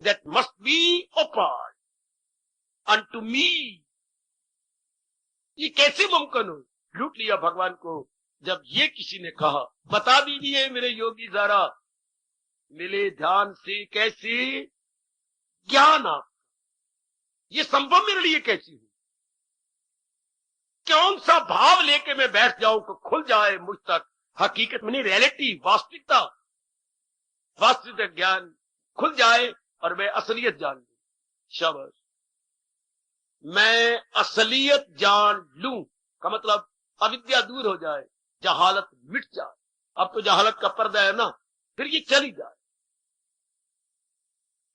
that must be open unto me. ये कैसे मुमकिन हो? लूट लिया भगवान को जब ये किसी ने कहा, बता दीजिए मेरे योगी जरा, मिले ध्यान से कैसे ज्ञान आप, ये संभव मेरे लिए कैसी हो? कौन सा भाव लेके मैं बैठ जाऊं कि खुल जाए मुझ तक हकीकत, मैंने रियलिटी, वास्तविकता, वास्तविक ज्ञान खुल जाए और मैं असलियत जान लूं। शाबाश, मैं असलियत जान लूं का मतलब अविद्या दूर हो जाए, जहालत मिट जाए। अब तो जहालत का पर्दा है ना, फिर ये चली जाए।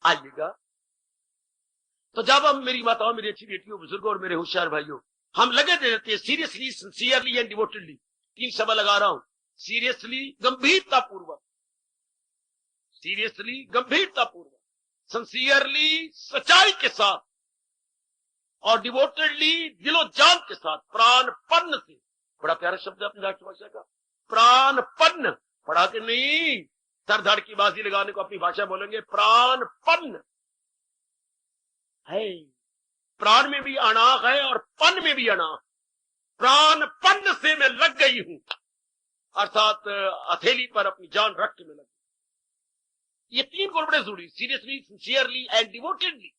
आइएगा, तो जब हम, मेरी माताओं, मेरी अच्छी बेटियों, बुजुर्गों और मेरे होशियार भाइयों, हम लगे रहते हैं सीरियसली, सिंसियरली एंड डिवोटेडली, 3 शब्द लगा रहा हूं, सीरियसली गंभीरता पूर्वक, सीरियसली गंभीरता पूर्वक, सिंसियरली सच्चाई के साथ, और डिवोटेडली दिलो जान के साथ, प्राणपन्न से। बड़ा प्यारा शब्द है अपनी राष्ट्रभाषा का, प्राणपन्न, पढ़ा के नहीं, सर धड़ की बाजी लगाने को अपनी भाषा बोलेंगे, प्राणपन्न है। प्राण में भी अनाह है और पन में भी अनाह। प्राणपन्न से मैं लग गई हूं, अर्थात हथेली पर अपनी जान रख के मैं लग गई। ये 3 गुण बड़े जरूरी, सीरियसली, सिंसियरली एंड डिवोटेडली।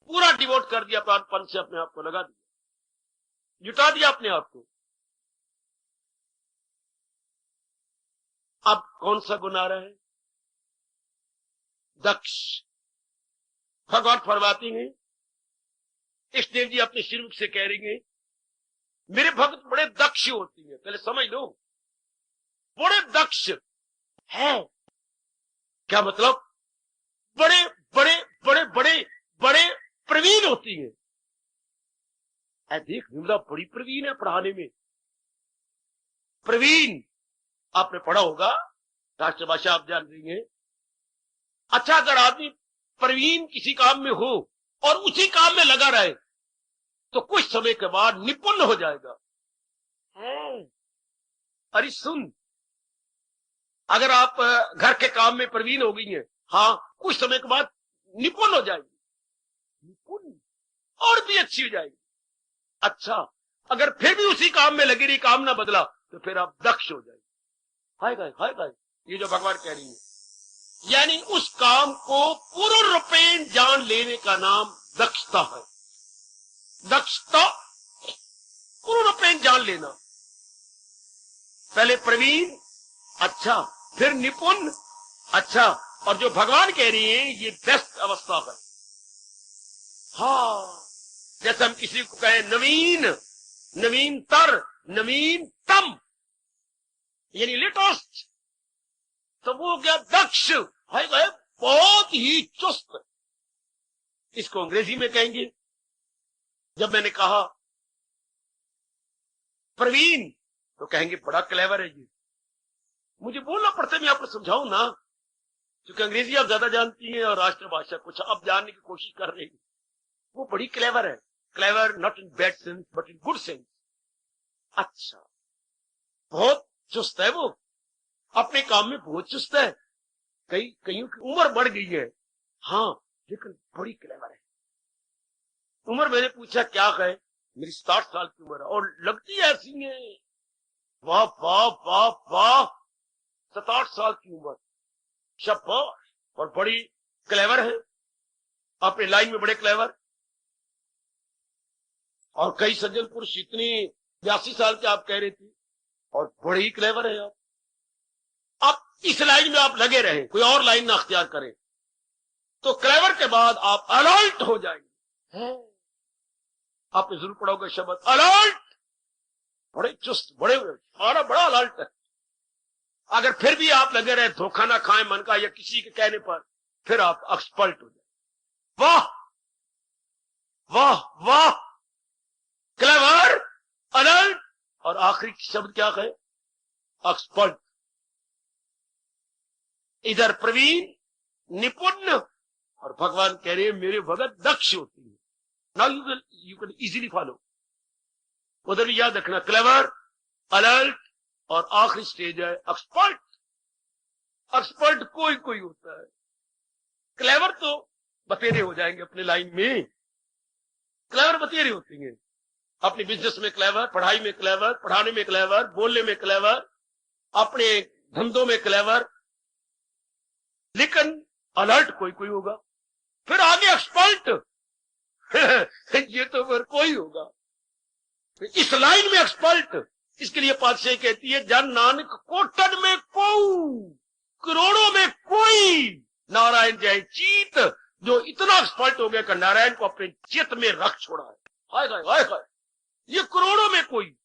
पूरा डिवोट कर दिया, प्राणपन से अपने आप को लगा दिया, जुटा दिया अपने आप को। अब कौन सा गुण आ रहा है? दक्ष। भगवान फरमाती हैं, इष्टदेव जी अपने श्रीमुख से कह रही हैं, मेरे भक्त बड़े दक्ष होती हैं। पहले समझ लो, बड़े दक्ष है क्या मतलब? बड़े बड़े बड़े बड़े बड़े प्रवीण होती हैं। देख विमला बड़ी प्रवीण है पढ़ाने में। प्रवीण आपने पढ़ा होगा, राष्ट्रभाषा आप जान रही हैं। अच्छा, अगर आदमी प्रवीण किसी काम में हो और उसी काम में लगा रहे तो कुछ समय के बाद निपुण हो जाएगा। अरे सुन, अगर आप घर के काम में प्रवीण हो गई हैं, हाँ, कुछ समय के बाद निपुण हो जाएगी, निपुण और भी अच्छी हो जाएगी। अच्छा, अगर फिर भी उसी काम में लगी रही, काम ना बदला, तो फिर आप दक्ष हो जाएगी। हाय गाय, ये जो भगवान कह रही है, यानी उस काम को पूर्ण रूपेण जान लेने का नाम दक्षता है। दक्षता पूर्ण रूपेण जान लेना, पहले प्रवीण, अच्छा, फिर निपुण, अच्छा, और जो भगवान कह रही है ये बेस्ट अवस्था है। हाँ, जैसे हम किसी को कहें नवीन, नवीनतर, नवीनतम, यानी लेटेस्ट, तो वो हो गया दक्ष, है बहुत ही चुस्त। इसको अंग्रेजी में कहेंगे, जब मैंने कहा प्रवीण, तो कहेंगे बड़ा क्लेवर है ये। मुझे बोलना पड़ता है, मैं आपको समझाऊं ना, क्योंकि अंग्रेजी आप ज्यादा जानती हैं और राष्ट्रभाषा कुछ आप जानने की कोशिश कर रही हैं। वो बड़ी क्लेवर है, clever not in bad sense but in good sense. अच्छा, बहुत चुस्त है वो, अपने काम में बहुत चुस्त है। कईयों की उम्र बढ़ गई है, हाँ, लेकिन बड़ी क्लेवर है। उम्र मैंने पूछा क्या है, मेरी 60 साल की उम्र है और लगती ऐसी है। वाह वाह वाह वाह, 67 साल की उम्र, शाबाश, और बड़ी क्लेवर है, अपने लाइन में बड़े क्लेवर। और कई सज्जन पुरुष इतनी 82 साल के आप कह रहे थे और बड़े ही क्लेवर है आप इस लाइन में आप लगे रहे, कोई और लाइन ना अख्तियार करें, तो क्लेवर के बाद आप अलर्ट हो जाएंगे। आपने जरूर पढ़ा होगा शब्द अलर्ट, बड़े चुस्त, बड़ा अलर्ट है। अगर फिर भी आप लगे रहे, धोखा ना खाएं मन का या किसी के कहने पर, फिर आप एक्सपर्ट हो जाए। वाह वाह वाह, क्लेवर, अलर्ट, और आखिरी शब्द क्या है, एक्सपर्ट। इधर प्रवीण, निपुण, और भगवान कह रहे हैं मेरे भगत दक्ष होती है। Now you can easily follow. उधर भी याद रखना, क्लेवर, अलर्ट, और आखिरी स्टेज है एक्सपर्ट। एक्सपर्ट कोई कोई होता है, क्लेवर तो बतेरे हो जाएंगे अपने लाइन में, क्लेवर बतेरे होती हैं, अपने बिजनेस में क्लेवर, पढ़ाई में क्लेवर, पढ़ाने में क्लेवर, बोलने में क्लेवर, अपने धंधों में क्लेवर, लेकिन अलर्ट कोई कोई होगा, फिर आगे एक्सपर्ट ये तो फिर कोई होगा, इस लाइन में एक्सपर्ट। इसके लिए पातशाही कहती है, जन नानक कोटन में कोई, करोड़ों में कोई, नारायण जय चीत, जो इतना एक्सपर्ट हो गया कि नारायण को अपने चित्त में रख छोड़ा है। हाय हाय हाय हाय, ये करोड़ों में कोई,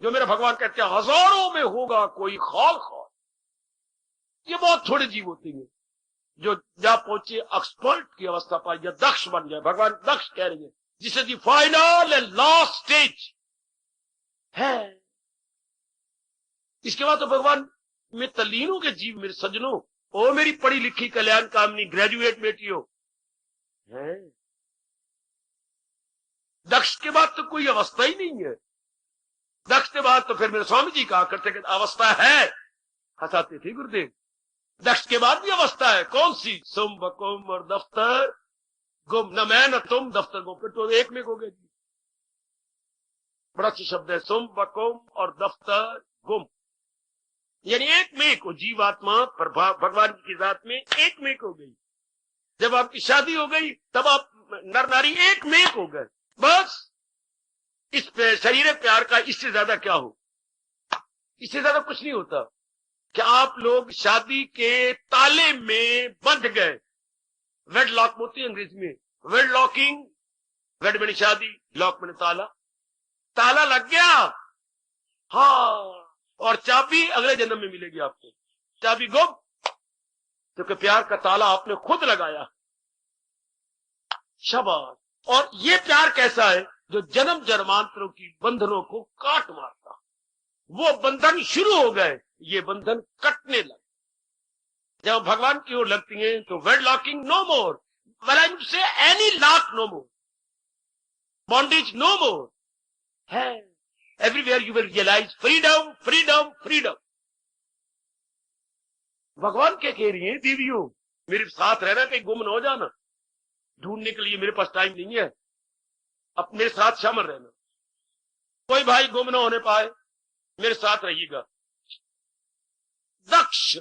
जो मेरा भगवान कहते हैं हजारों में होगा कोई खाल खाल। ये बहुत थोड़े जीव होते हैं जो जा पहुंचे एक्सपर्ट की अवस्था पाई या दक्ष बन जाए। भगवान दक्ष कह रही है, जिसे the final and last stage है। इसके बाद तो भगवान में तल्लीनों के जीव, मेरे सज्जनों, ओ मेरी पढ़ी लिखी कल्याण कामनी ग्रेजुएट बेटियों, है दक्ष के बाद तो कोई अवस्था ही नहीं है। दक्ष के बाद तो फिर मेरे स्वामी जी कहा करते कि अवस्था है, हंसाते थे गुरुदेव। दक्ष के बाद भी अवस्था है, कौन सी, सुम बकुम और दफ्तर गुम, न मैं न तुम, दफ्तर गुम, फिर तो एक में हो गए जी। बड़ा अच्छा शब्द है, सुम बकुम और दफ्तर गुम, यानी एक में को जीवात्मा पर भगवान की जात में एक में हो गई। जब आपकी शादी हो गई तब आप नर नारी एक में हो गए, बस। इस पे शरीर प्यार का इससे ज्यादा क्या हो, इससे ज्यादा कुछ नहीं होता कि आप लोग शादी के ताले में बंध गए। वेड लॉक होती है अंग्रेजी में, वेड लॉकिंग, वेड मैंने शादी, लॉक मैंने ताला, ताला लग गया, हाँ, और चाबी अगले जन्म में मिलेगी आपको, चाबी गुम, क्योंकि प्यार का ताला आपने खुद लगाया। शाबाश। और ये प्यार कैसा है, जो जन्म जन्मांतरों की बंधनों को काट मारता। वो बंधन शुरू हो गए, ये बंधन कटने लगे। जब भगवान की ओर लगती हैं तो wed locking no more, Well, I would say any lock no more. Bondage no more. Hey, everywhere you will realize freedom, freedom, freedom. भगवान क्या कह रही है देवियों, मेरे साथ रहना, कहीं गुम न हो जाना, ढूंढने के लिए मेरे पास टाइम नहीं है, अब मेरे साथ शामिल रहना, कोई भाई गुम न होने पाए, मेरे साथ रहिएगा। दक्ष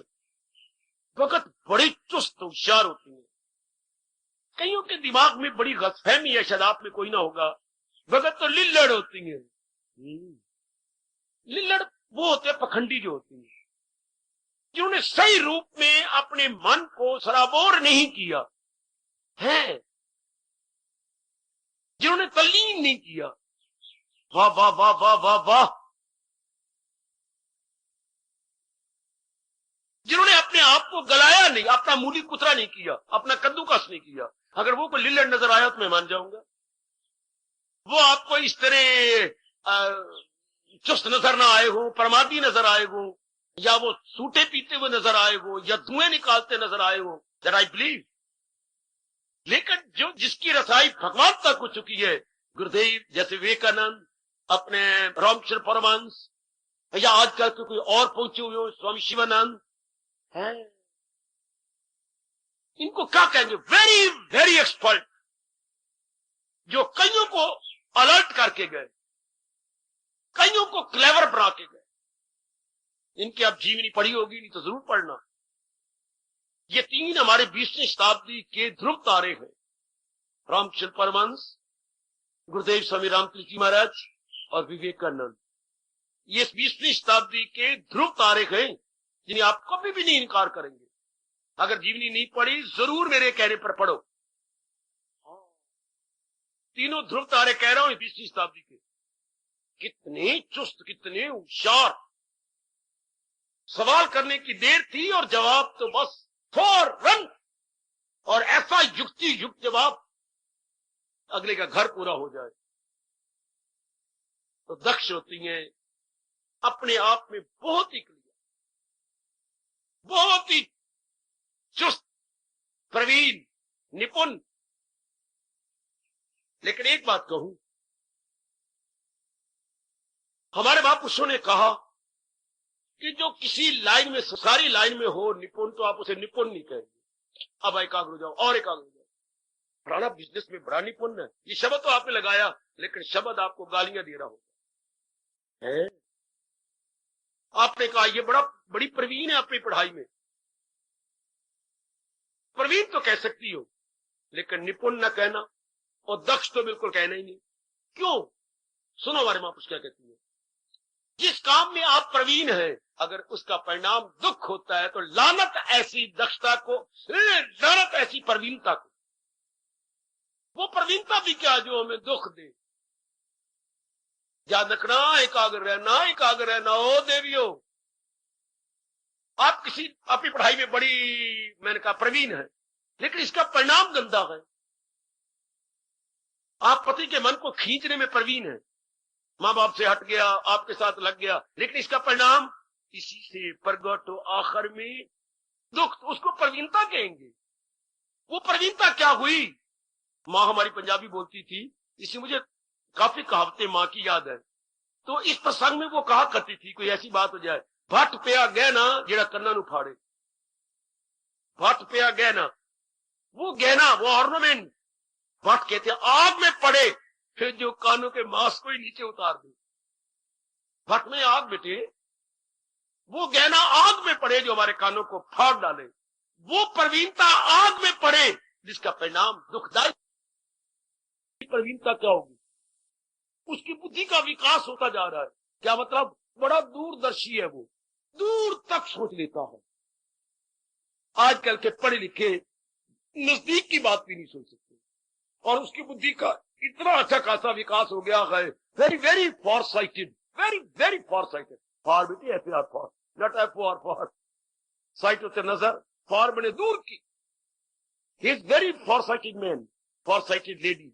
भगत बड़ी चुस्त होशियार होती है, कईयों के दिमाग में बड़ी गलतफहमी है, शायद आप में कोई ना होगा, भगत तो लिल्लड़ होती है। लिल्लड़ वो होते हैं पखंडी जो होती है, जिन्होंने सही रूप में अपने मन को सराबोर नहीं किया है, जिन्होंने तल्लीन नहीं किया। वाह वाह वाह वाह वाह वाह, जिन्होंने अपने आप को गलाया नहीं, अपना मूली कुतरा नहीं किया, अपना कद्दूकस नहीं किया। अगर वो कोई लिल्लड़ नजर आया तो मैं मान जाऊंगा। वो आपको इस तरह चुस्त नजर ना आए हो, प्रमादी नजर आए हो, या वो सूटे पीते हुए नजर आए हो, या धुएं निकालते नजर आए हो, दैट आई बिलीव। लेकिन जो जिसकी रसाई भगवान तक हो चुकी है, गुरुदेव जैसे विवेकानंद, अपने रामचंद्र परमहंस, या आजकल के कोई और पहुंचे हुए हो, स्वामी शिवानंद है, इनको क्या कहेंगे, वेरी वेरी एक्सपर्ट, जो कईयों को अलर्ट करके गए, कईयों को क्लेवर बना के गए। इनकी आप जीवनी पढ़ी होगी, नहीं तो जरूर पढ़ना। ये तीन हमारे 20वीं शताब्दी के ध्रुव तारे हैं, रामचंद्र परमहंस, गुरुदेव स्वामी रामकृष्ण जी महाराज और विवेकानंद। ये 20वीं शताब्दी के ध्रुव तारे हैं, जिन्हें आप कभी भी नहीं इनकार करेंगे। अगर जीवनी नहीं पढ़ी, जरूर मेरे कहने पर पढ़ो। तीनों ध्रुव तारे कह रहा हूं 20वीं शताब्दी के, कितने चुस्त, कितने होशियार। सवाल करने की देर थी और जवाब तो बस फौरन, और ऐसा युक्ति युक्त जवाब, अगले का घर पूरा हो जाए। तो दक्ष होती हैं, अपने आप में बहुत ही क्लियर, बहुत ही चुस्त, प्रवीण, निपुण। लेकिन एक बात कहूं, हमारे महापुरुषों ने कहा कि जो किसी लाइन में, सारी लाइन में हो निपुण, तो आप उसे निपुण नहीं कहेंगे। अब एकाग्र हो जाओ और एकाग्र हो जाओ। पुराना बिजनेस में बड़ा निपुण है, ये शब्द तो आपने लगाया, लेकिन शब्द आपको गालियां दे रहा होगा है। आपने कहा ये बड़ी प्रवीण है अपनी पढ़ाई में, प्रवीण तो कह सकती हो, लेकिन निपुण न कहना, और दक्ष तो बिल्कुल कहना ही नहीं। क्यों? सुनो हमारे महापुरुष क्या कहती है, जिस काम में आप प्रवीण हैं, अगर उसका परिणाम दुख होता है, तो लानत ऐसी दक्षता को, लानत ऐसी प्रवीणता को। वो प्रवीणता भी क्या जो हमें दुख दे। याद रखना, एकाग्र रहना, एकाग्र रहना। ओ देवियों, आप किसी अपनी पढ़ाई में बड़ी, मैंने कहा प्रवीण है, लेकिन इसका परिणाम गंदा है। आप पति के मन को खींचने में प्रवीण है, मां बाप से हट गया, आपके साथ लग गया, लेकिन इसका परिणाम इसी से प्रगट हो आखिर में दुख, तो उसको प्रवीणता कहेंगे। वो प्रवीणता क्या हुई? मां हमारी पंजाबी बोलती थी, इससे मुझे काफी कहावतें मां की याद है। तो इस प्रसंग में वो कहा करती थी, कोई ऐसी बात हो जाए, भट पिया गहना जेड़ा कन्ना नु फाड़े। भट पिया गहना, वो गहना, वो ऑर्नामेंट, भट कहते आग में पड़े, फिर जो कानों के मांस को ही नीचे उतार दे। भट में आग बेटे, वो गहना आग में पड़े जो हमारे कानों को फाड़ डाले। वो प्रवीणता आग में पड़े जिसका परिणाम दुखदायी। प्रवीणता क्या होगी? उसकी बुद्धि का विकास होता जा रहा है। क्या मतलब? बड़ा दूरदर्शी है, वो दूर तक सोच लेता है। आजकल के पढ़े लिखे नजदीक की बात भी नहीं सोच सकते, और उसकी बुद्धि का इतना अच्छा खासा विकास हो गया है। Very very foresighted, very very foresighted. Fore बेटी F R fore, not F for four. Sight होते नजर, फॉर बने दूर की। He is very foresighted man, foresighted lady,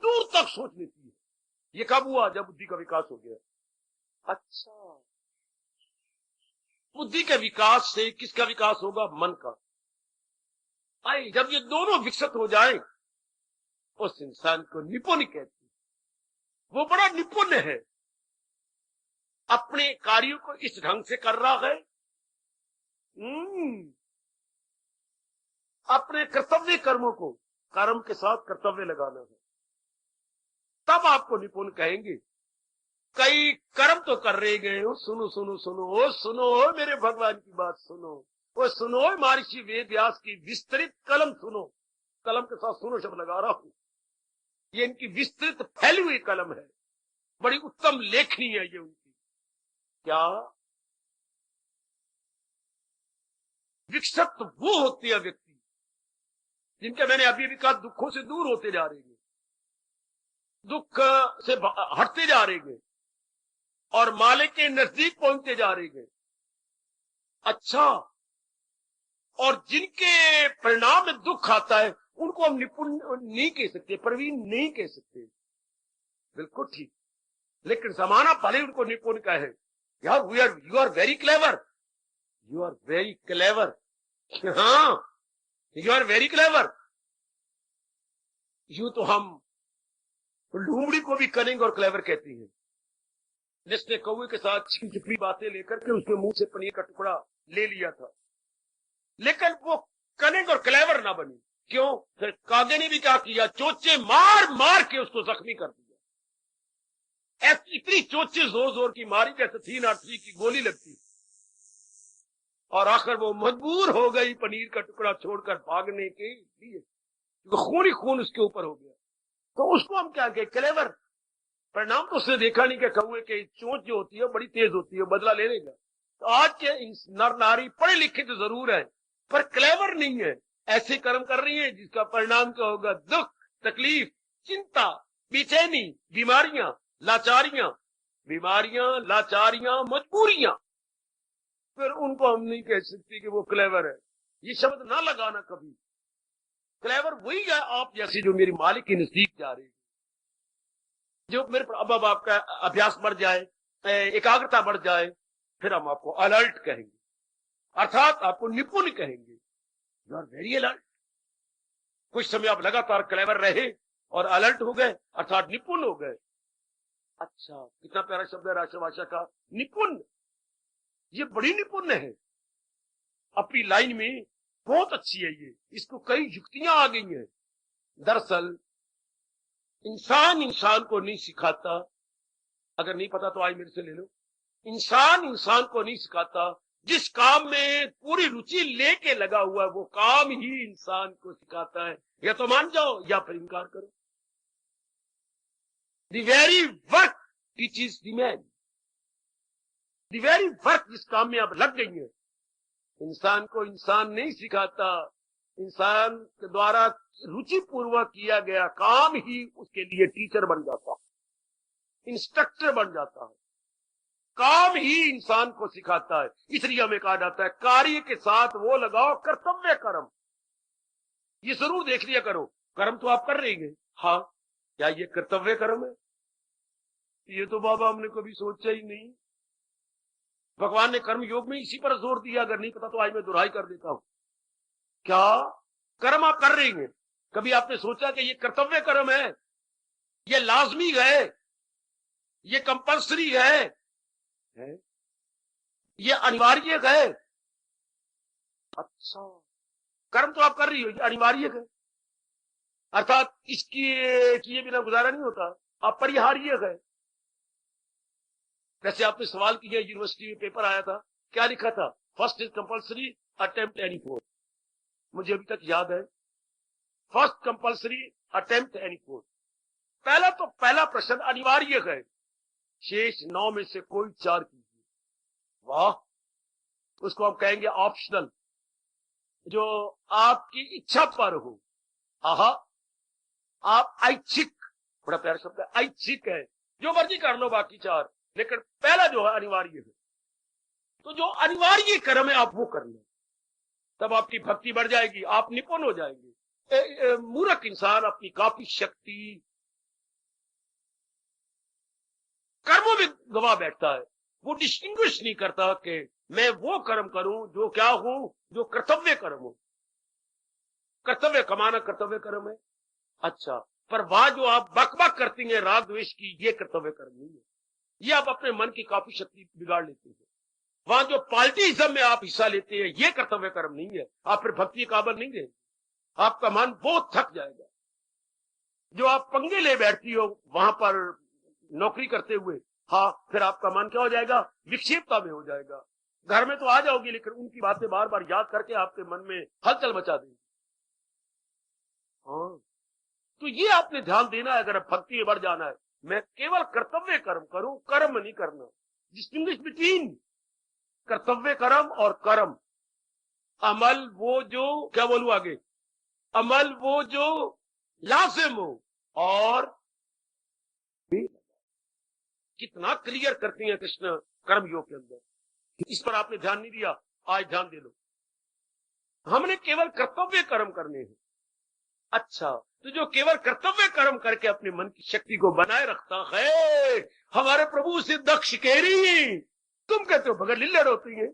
दूर तक सोच लेती है। ये कब हुआ? जब बुद्धि का विकास हो गया। अच्छा, बुद्धि के विकास से किसका विकास होगा? मन का। आए, जब ये दोनों विकसित हो जाए उस इंसान को निपुण कहते हैं। वो बड़ा निपुण है, अपने कार्यों को इस ढंग से कर रहा है, अपने कर्तव्य कर्मों को कर्म के साथ कर्तव्य लगाना है, तब आपको निपुण कहेंगे। कई कर्म तो कर रहे गए हो, सुनो सुनो सुनो, ओ सुनो मेरे भगवान की बात सुनो, वो सुनो महर्षि वेद व्यास की विस्तृत कलम सुनो, कलम के साथ सुनो शब्द लगा रहा हूं, ये इनकी विस्तृत फैली हुई कलम है, बड़ी उत्तम लेखनी है ये उनकी। क्या विकसित वो होते हैं व्यक्ति जिनके, मैंने अभी भी कहा, दुखों से दूर होते जा रहे हैं, दुख से हटते जा रहे हैं और मालिक के नजदीक पहुंचते जा रहे हैं। अच्छा, और जिनके परिणाम में दुख आता है उनको हम निपुण नहीं कह सकते, प्रवीण नहीं कह सकते, बिल्कुल ठीक, लेकिन जमाना भले उनको निपुण कहे, यार you are very clever, you are very clever, हाँ यू आर वेरी क्लेवर। यूं तो हम लूमड़ी को भी कनिंग और क्लेवर कहती हैं, जिसने कौवे के साथ छिपी बातें लेकर के उसके मुंह से पनीर का टुकड़ा ले लिया था, लेकिन वो कनिंग और क्लेवर ना बनी। क्यों? फिर कागे ने भी क्या किया, चोचे मार मार के उसको जख्मी कर दिया, इतनी चोचे जोर जोर की मारी जैसे 383 की गोली लगती, और आखिर वो मजबूर हो गई पनीर का टुकड़ा छोड़कर भागने के लिए, खून ही खून उसके ऊपर हो गया। तो उसको हम क्या कहें, क्लेवर। परिणाम तो उसने देखा नहीं कि कौवे के चोंच जो होती है बड़ी तेज होती है, बदला ले लेगा। तो आज के नर नारी पढ़े लिखे तो जरूर है पर क्लेवर नहीं है, ऐसे कर्म कर रही है जिसका परिणाम क्या होगा, दुख, तकलीफ, चिंता, बेचैनी, बीमारियां, लाचारियां, मजबूरियां। फिर उनको हम नहीं कह सकते कि वो क्लेवर है, ये शब्द ना लगाना कभी। क्लेवर वही है आप जैसे जो मेरी मालिक के नजदीक जा रही है, जो मेरे अब आपका अभ्यास बढ़ जाए, एकाग्रता बढ़ जाए, फिर हम आपको अलर्ट कहेंगे, अर्थात आपको निपुण कहेंगे। You are very alert. कुछ समय आप लगातार क्लेवर रहे और अलर्ट हो गए, अर्थात निपुण हो गए। अच्छा, कितना प्यारा शब्द है राष्ट्रभाषा का, निपुण। ये बड़ी निपुण है, अपनी लाइन में बहुत अच्छी है ये, इसको कई युक्तियां आ गई हैं। दरअसल इंसान इंसान को नहीं सिखाता, अगर नहीं पता तो आज मेरे से ले लो, इंसान इंसान को नहीं सिखाता, जिस काम में पूरी रुचि लेके लगा हुआ है वो काम ही इंसान को सिखाता है। या तो मान जाओ या फिर इनकार करो। The very work teaches the man. The very work जिस काम में आप लग गई है, इंसान को इंसान नहीं सिखाता, इंसान के द्वारा रुचि पूर्वक किया गया काम ही उसके लिए टीचर बन जाता है, इंस्ट्रक्टर बन जाता है। काम ही इंसान को सिखाता है। इसलिए हमें कहा जाता है कार्य के साथ वो लगाओ कर्तव्य कर्म। ये जरूर देख लिया करो, कर्म तो आप कर रही हैं, हाँ क्या ये कर्तव्य कर्म है? ये तो बाबा हमने कभी सोचा ही नहीं। भगवान ने कर्म योग में इसी पर जोर दिया, अगर नहीं पता तो आज मैं दोहराई कर देता हूं। क्या कर्म आप कर रही हैं, कभी आपने सोचा कि ये कर्तव्य कर्म है, ये लाजमी है, ये कंपल्सरी है, ये अनिवार्य है? अच्छा, कर्म तो आप कर रही हो, ये अनिवार्य है, अर्थात इसकी किए बिना गुजारा नहीं होता, अपरिहार्य है। वैसे आपने सवाल किया, यूनिवर्सिटी में पेपर आया था, क्या लिखा था, first is compulsory attempt any fourth. मुझे अभी तक याद है, first compulsory attempt any fourth. पहला प्रश्न अनिवार्य है, शेष 9 में से कोई 4 कीजिए। वाह, उसको हम कहेंगे ऑप्शनल, जो आपकी इच्छा पर हो। आहा, आप ऐच्छिक, बड़ा प्यारा शब्द है, ऐच्छिक है, जो मर्जी कर लो बाकी 4, लेकिन पहला जो है अनिवार्य है। तो जो अनिवार्य कर्म है आप वो कर लो, तब आपकी भक्ति बढ़ जाएगी, आप निपुण हो जाएंगे। मूर्ख इंसान अपनी काफी शक्ति कर्मों में गवा बैठता है, वो डिस्टिंग्विश नहीं करता कि मैं वो कर्म करूं जो क्या हूं, जो कर्तव्य कर्म हो। कर्तव्य कमाना कर्तव्य कर्म है। अच्छा, पर वहां जो आप बकबक करती हैं राग द्वेष की, ये कर्तव्य कर्म नहीं है। ये आप अपने मन की काफी शक्ति बिगाड़ लेते हैं। वहां जो पार्टीइज्म में आप हिस्सा लेते हैं, ये कर्तव्य कर्म नहीं है। आप फिर भक्ति के काबिल नहीं रहे, आपका मन बहुत थक जाएगा। जो आप पंगे ले बैठती हो वहां पर नौकरी करते हुए, हाँ, फिर आपका मन क्या हो जाएगा, विक्षेपता में हो जाएगा। घर में तो आ जाओगी, लेकिन उनकी बातें बार बार याद करके आपके मन में हलचल मचा देंगी। हाँ, तो ये आपने ध्यान देना है अगर भक्ति में बढ़ जाना है। मैं केवल कर्तव्य कर्म करूं, कर्म नहीं करना। डिस्टिंग्विश बिटवीन कर्तव्य कर्म और कर्म। अमल वो जो, क्या बोलूं आगे, अमल वो जो लाजिम हो, और कितना क्लियर करती हैं कृष्ण कर्म योग के अंदर। इस पर आपने ध्यान नहीं दिया, आज ध्यान दे लो। हमने केवल कर्तव्य कर्म करने हैं। अच्छा, तो जो केवल कर्तव्य कर्म करके अपने मन की शक्ति को बनाए रखता है, हमारे प्रभु से दक्ष कह रही, तुम कहते हो भगत लिल्लड़ होती है,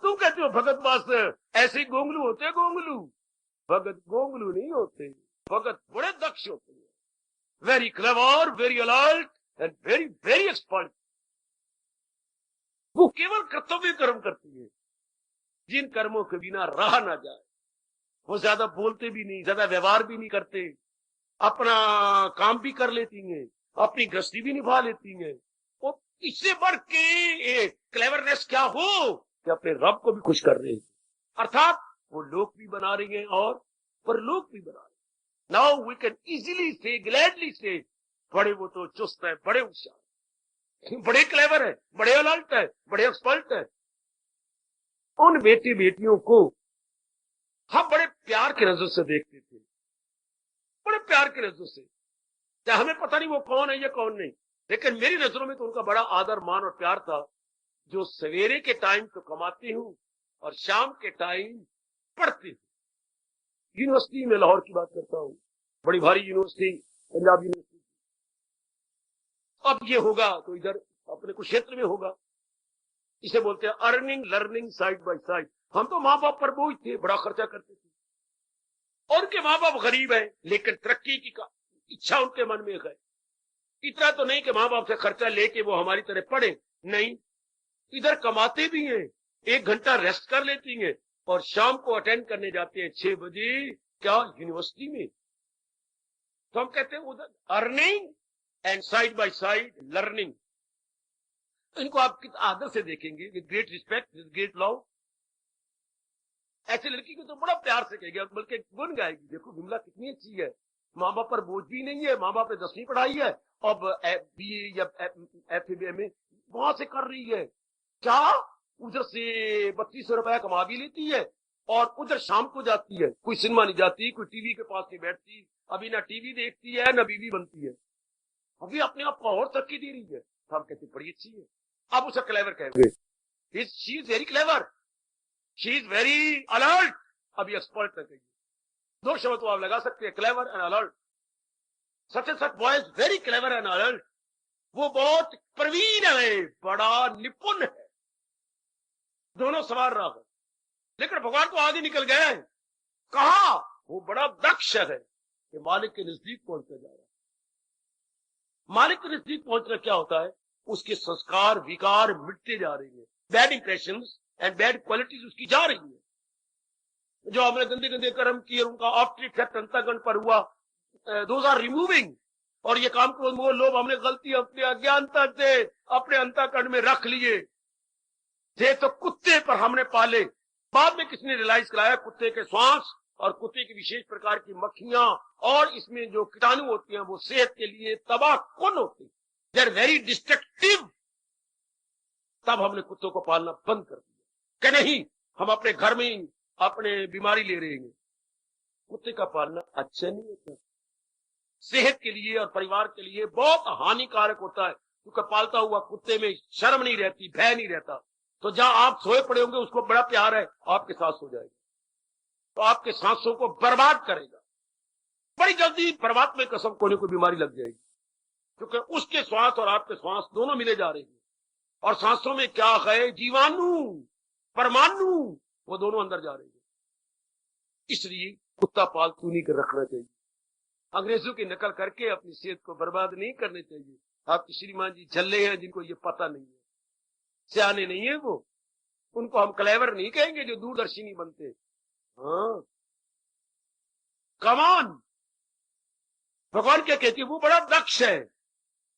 तुम कहते हो भगत पास ऐसे गोंगलू होते हैं। गोंगलू भगत गोंगलू नहीं होते, भगत बड़े दक्ष होते हैं, very clever, very alert and very very expert. वो केवल कर्तव्य कर्म करती है, जिन कर्मों के बिना रहा ना जाए। वो ज्यादा बोलते भी नहीं, ज्यादा व्यवहार भी नहीं करते, अपना काम भी कर लेती हैं, अपनी गृहस्थी भी निभा लेती हैं। वो इससे बढ़ के क्लेवरनेस क्या हो कि अपने रब को भी खुश कर रहे हैं, अर्थात वो लोक भी बना रही हैं और परलोक भी बना रही हैं। नाउ वी कैन इजीली से, ग्लैडली से, बड़े वो तो चुस्त है, बड़े होशियार, बड़े क्लेवर है, बड़े अलर्ट है, बड़े एक्सपर्ट है। उन बेटी बेटियों को हम बड़े प्यार की नजर से देखते थे, बड़े प्यार की नजर से। क्या हमें पता नहीं वो कौन है या कौन नहीं, लेकिन मेरी नजरों में तो उनका बड़ा आदर मान और प्यार था। जो सवेरे के टाइम तो कमाती हूँ और शाम के टाइम पढ़ती हूँ। यूनिवर्सिटी में, लाहौर की बात करता हूँ, बड़ी भारी यूनिवर्सिटी, पंजाब यूनिवर्सिटी। अब ये होगा तो इधर अपने कुछ क्षेत्र में होगा, इसे बोलते हैं earning learning side by side. हम तो माँ बाप पर बोझ थे, बड़ा खर्चा करते थे, और उनके माँ बाप गरीब हैं, लेकिन तरक्की की इच्छा उनके मन में है। इतना तो नहीं कि माँ बाप से खर्चा लेके वो हमारी तरह पढ़े, नहीं, इधर कमाते भी हैं, 1 घंटा रेस्ट कर लेती हैं और शाम को अटेंड करने जाते हैं 6 बजे, क्या, यूनिवर्सिटी में। तो हम कहते हैं उधर earning and side by side learning. इनको आप किस आदर से देखेंगे, with great respect, with great love. ऐसी लड़की को तो बड़ा प्यार से कहेगा, बल्कि गुन गाएगी, देखो विमला कितनी अच्छी है, माँ बाप पर बोझ भी नहीं है, माँ बाप ने 10वीं पढ़ाई है, अब BA या FA में वहां से कर रही है, क्या उधर से 3200 रुपया कमा भी लेती है, और उधर शाम को जाती है, कोई सिनेमा नहीं जाती, कोई टीवी के पास नहीं बैठती, अभी ना टीवी देखती है ना बीवी बनती है, अभी अपने आप को और तरक्की दे रही है। तो हम कहते बड़ी अच्छी है। अब उसे क्लेवर कहेंगे, she is very clever, she is very alert. अभी एक्सपर्ट है, 2 शब्द तो आप लगा सकते हैं, clever and alert. Such and such boy is very clever and alert. वो बहुत प्रवीण है, बड़ा निपुण है, दोनों सवार रहा है, लेकिन भगवान तो आगे निकल गए। कहा, वो बड़ा दक्ष है कि मालिक के नजदीक पहुंचता जा रहा है। मालिक के नजदीक पहुंचना क्या होता है, उसके संस्कार विकार मिटते जा रही है, bad impressions and bad qualities उसकी जा रही है। जो हमने गंदे गंदे कर्म किए, उनका आफ्टर इफेक्ट अंतःकरण पर हुआ, दोज आर रिमूविंग। और ये काम को वो लोग हमने गलती अपने अज्ञानता से अपने अंतःकरण में रख लिए थे, तो कुत्ते पर हमने पाले। बाद में किसने रियलाइज कराया, कुत्ते के श्वास और कुत्ते की विशेष प्रकार की मक्खियां और इसमें जो कीटाणु होती हैं वो सेहत के लिए तबाह कौन होती, दे आर वेरी डिस्ट्रक्टिव। तब हमने कुत्तों को पालना बंद कर दिया कि नहीं, हम अपने घर में ही अपने बीमारी ले रहे हैं। कुत्ते का पालना अच्छा नहीं होता, सेहत के लिए और परिवार के लिए बहुत हानिकारक होता है, क्योंकि पालता हुआ कुत्ते में शर्म नहीं रहती, भय नहीं रहता। तो जहां आप सोए पड़े होंगे उसको बड़ा प्यार है, आपके साथ सो जाएगा तो आपके सांसों को बर्बाद करेगा। बड़ी जल्दी परमात्मा की कसम कोई बीमारी लग जाएगी, क्योंकि उसके श्वास और आपके श्वास दोनों मिले जा रहे हैं, और सांसों में क्या है, जीवाणु, परमाणु, वो दोनों अंदर जा रहे हैं। इसलिए कुत्ता पालतू नहीं कर रखना चाहिए, अंग्रेजों की नकल करके अपनी सेहत को बर्बाद नहीं करनी चाहिए। आपकी श्रीमान जी झल्ले हैं जिनको ये पता नहीं है, सियाने नहीं है वो, उनको हम क्लेवर नहीं कहेंगे जो दूरदर्शी नहीं बनते। हाँ, कमान भगवान क्या कहती है, वो बड़ा दक्ष है।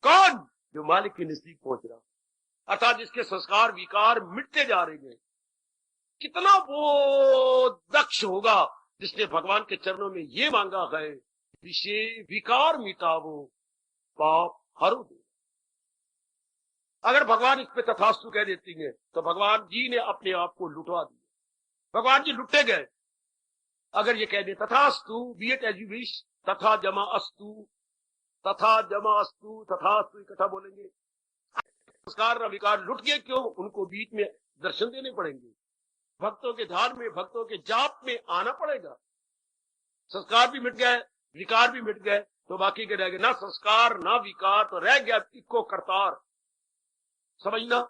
कौन? जो मालिक के नजदीक पहुंच रहा, अर्थात जिसके संस्कार विकार मिटते जा रहे हैं। कितना वो दक्ष होगा जिसने भगवान के चरणों में ये मांगा है, विषय विकार मिटावो पाप हरो दे। अगर भगवान इस पे तथास्तु कह देती है तो भगवान जी ने अपने आप को लुटवा दिया, भगवान जी लुटे गए। अगर ये कह दे तथास्तु, be it as you wish, तथा जमा अस्तु, तथा जमा अस्तु, तथास्तु इकट्ठा बोलेंगे। संस्कार और विकार लुट गए, क्यों? उनको बीच में दर्शन देने पड़ेंगे, भक्तों के ध्यान में, भक्तों के जाप में आना पड़ेगा। संस्कार भी मिट गए, विकार भी मिट गए, तो बाकी के रह गए ना संस्कार ना विकार, तो रह गया इक्को करतार। समझना,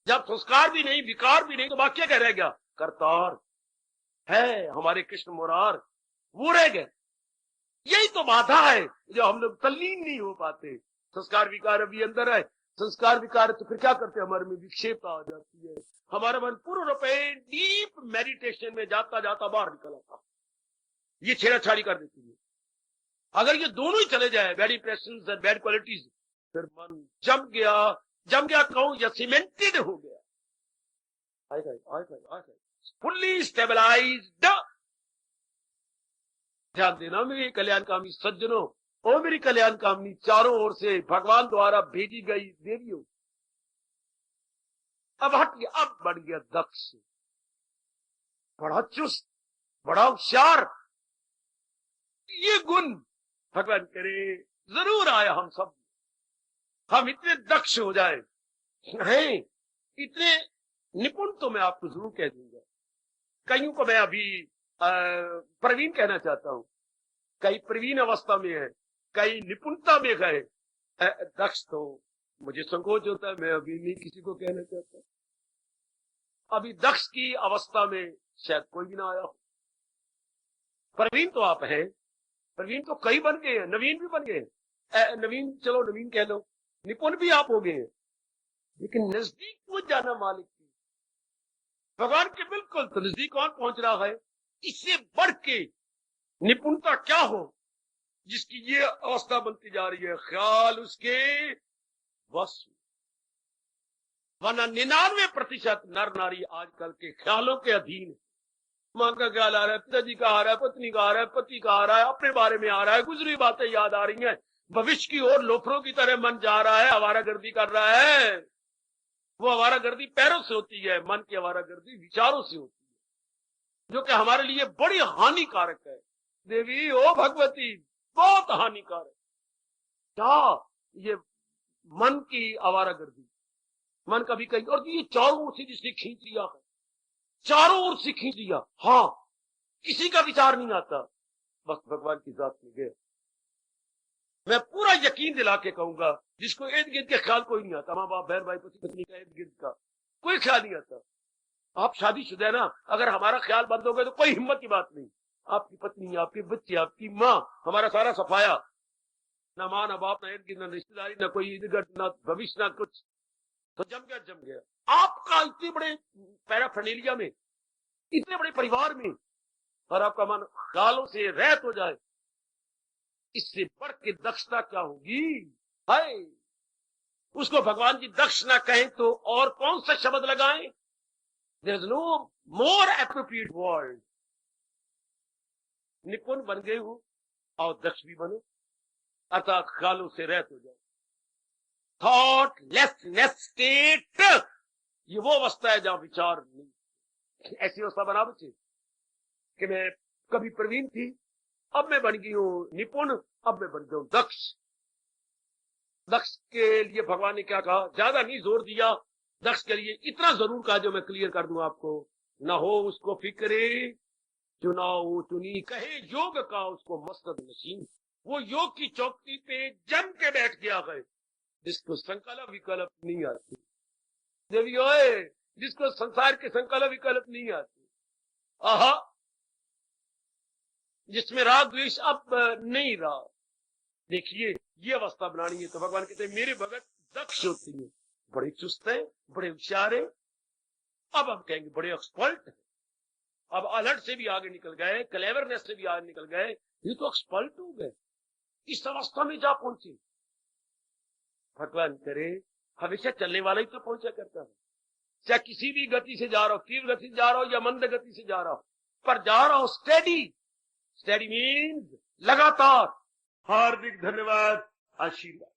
जब संस्कार भी नहीं विकार भी नहीं तो बाकी क्या रह गया? करतार है हमारे कृष्ण मुरार, वो रह गए। यही तो बाधा है जो हम लोग तल्लीन नहीं हो पाते। संस्कार विकार अभी अंदर है, संस्कार विकार तो फिर क्या करते, हमारे में विक्षेपता आ जाती है, हमारा मन पूर्ण रूप डीप मेडिटेशन में जाता जाता बाहर निकल आता, ये छेड़ाछाड़ी कर देती है। अगर ये दोनों ही चले जाए, bad impressions and bad qualities, फिर मन जम गया कहूं या सीमेंटेड हो गया, फुल्ली स्टेबलाइज्ड। ध्यान देना मेरे कल्याणकामी सज्जनों, ओ मेरी कल्याणकामी चारों ओर से भगवान द्वारा भेजी गई देवियों, अब हट गया, अब बढ़ गया दक्ष, बड़ा चुस्त, बड़ा होशियार। ये गुण भगवान करे जरूर आया हम सब, हम इतने दक्ष हो जाए हैं, इतने निपुण, तो मैं आपको जरूर कह दूंगा। कईयों को मैं अभी प्रवीण कहना चाहता हूं, कई प्रवीण अवस्था में है, कई निपुणता में गए, दक्ष तो मुझे संकोच होता है, मैं अभी नहीं किसी को कहना चाहता। अभी दक्ष की अवस्था में शायद कोई भी ना आया हो। प्रवीण तो आप हैं, प्रवीण तो कई बन गए हैं, नवीन भी बन गए, नवीन चलो नवीन कह लो, निपुण भी आप हो गए हैं, लेकिन नजदीक पहुंच जाना मालिक की, भगवान के बिल्कुल तो नजदीक कौन पहुंच रहा है? इससे बढ़ के निपुणता क्या हो जिसकी ये अवस्था बनती जा रही है, ख्याल उसके बस। वरना 99% नर नारी आजकल के ख्यालों के अधीन है। मां का ख्याल आ रहा है, पिताजी का आ रहा है, पत्नी का आ रहा है, पति का आ रहा है, अपने बारे में आ रहा है, गुजरी बातें याद आ रही हैं, भविष्य की ओर लोफरों की तरह मन जा रहा है, आवारागर्दी कर रहा है। वो आवारागर्दी पैरों से होती है, मन की आवारागर्दी विचारों से होती है, जो कि हमारे लिए बड़ी हानिकारक है। देवी ओ भगवती, बहुत हानिकारक। क्या ये मन की आवारागर्दी, मन कभी कहीं, और ये चारों ओर से जिसने खींच लिया है, चारों ओर से खींच लिया, हाँ, किसी का विचार नहीं आता, बस भगवान की जात में गए। मैं पूरा यकीन दिला के कहूंगा, जिसको इर्द गिर्द के ख्याल कोई नहीं आता, माँ बाप बहन भाई पति पत्नी का इर्द गिर्द का कोई ख्याल नहीं आता। आप शादीशुदा है ना, अगर हमारा ख्याल बंद हो गया तो कोई हिम्मत की बात नहीं, आपकी पत्नी, आपके बच्चे, आपकी माँ, हमारा सारा सफाया, ना माँ ना बाप ना इर्द गिर्द, ना रिश्तेदारी, ना कोई इर्द गिर्द, ना भविष्य, ना कुछ, तो जम गया। आपका इतने बड़े पैराफर्नेलिया में, इतने बड़े परिवार में, और आपका मन ख्यालों से रहित हो जाए, इससे बढ़ के दक्षता क्या होगी? हाय, उसको भगवान जी दक्ष ना कहें तो और कौन सा शब्द लगाएं? There is no more appropriate word. निपुण बन गए हो और दक्ष भी बनो, अर्थात ख्यालों से रहित हो जाए। थॉट लेसनेस स्टेट, ये वो अवस्था है जहां विचार नहीं। ऐसी अवस्था बना बच्चे कि मैं कभी प्रवीण थी, अब मैं बन गई हूं निपुण, अब मैं बन गया हूं दक्ष। दक्ष के लिए भगवान ने क्या कहा? ज्यादा नहीं जोर दिया, दक्ष के लिए इतना जरूर कहा जो मैं क्लियर कर दूं आपको, न हो उसको फिक्रे चुनाव चुनी, कहे योग का उसको मस्तद नशीन। वो योग की चौकी पे जम के बैठ गया है, जिसको संकल्प विकल्प नहीं आती। देवी ओए, जिसको संसार के संकल्प विकल्प नहीं आते, आहा, जिसमें राग द्वेष अब नहीं रहा। देखिए ये अवस्था बनानी है तो भगवान कहते हैं मेरे भगत दक्ष होती है, बड़े चुस्त है, बड़े होशियार है। अब हम कहेंगे बड़े एक्सपर्ट है। अब अलर्ट से भी आगे निकल गए, क्लेवरनेस से भी आगे निकल गए, ये तो एक्सपर्ट हो गए, इस अवस्था में जा पहुंचे। भगवान करे हमेशा चलने वाला ही तो पहुंचा करता है, चाहे किसी भी गति से जा रहा हो, तीव्र गति से जा रहा हो या मंद गति से जा रहा हो, पर जा रहा हो स्टेडी। स्टेडी मीन्स लगातार। हार्दिक धन्यवाद, आशीर्वाद।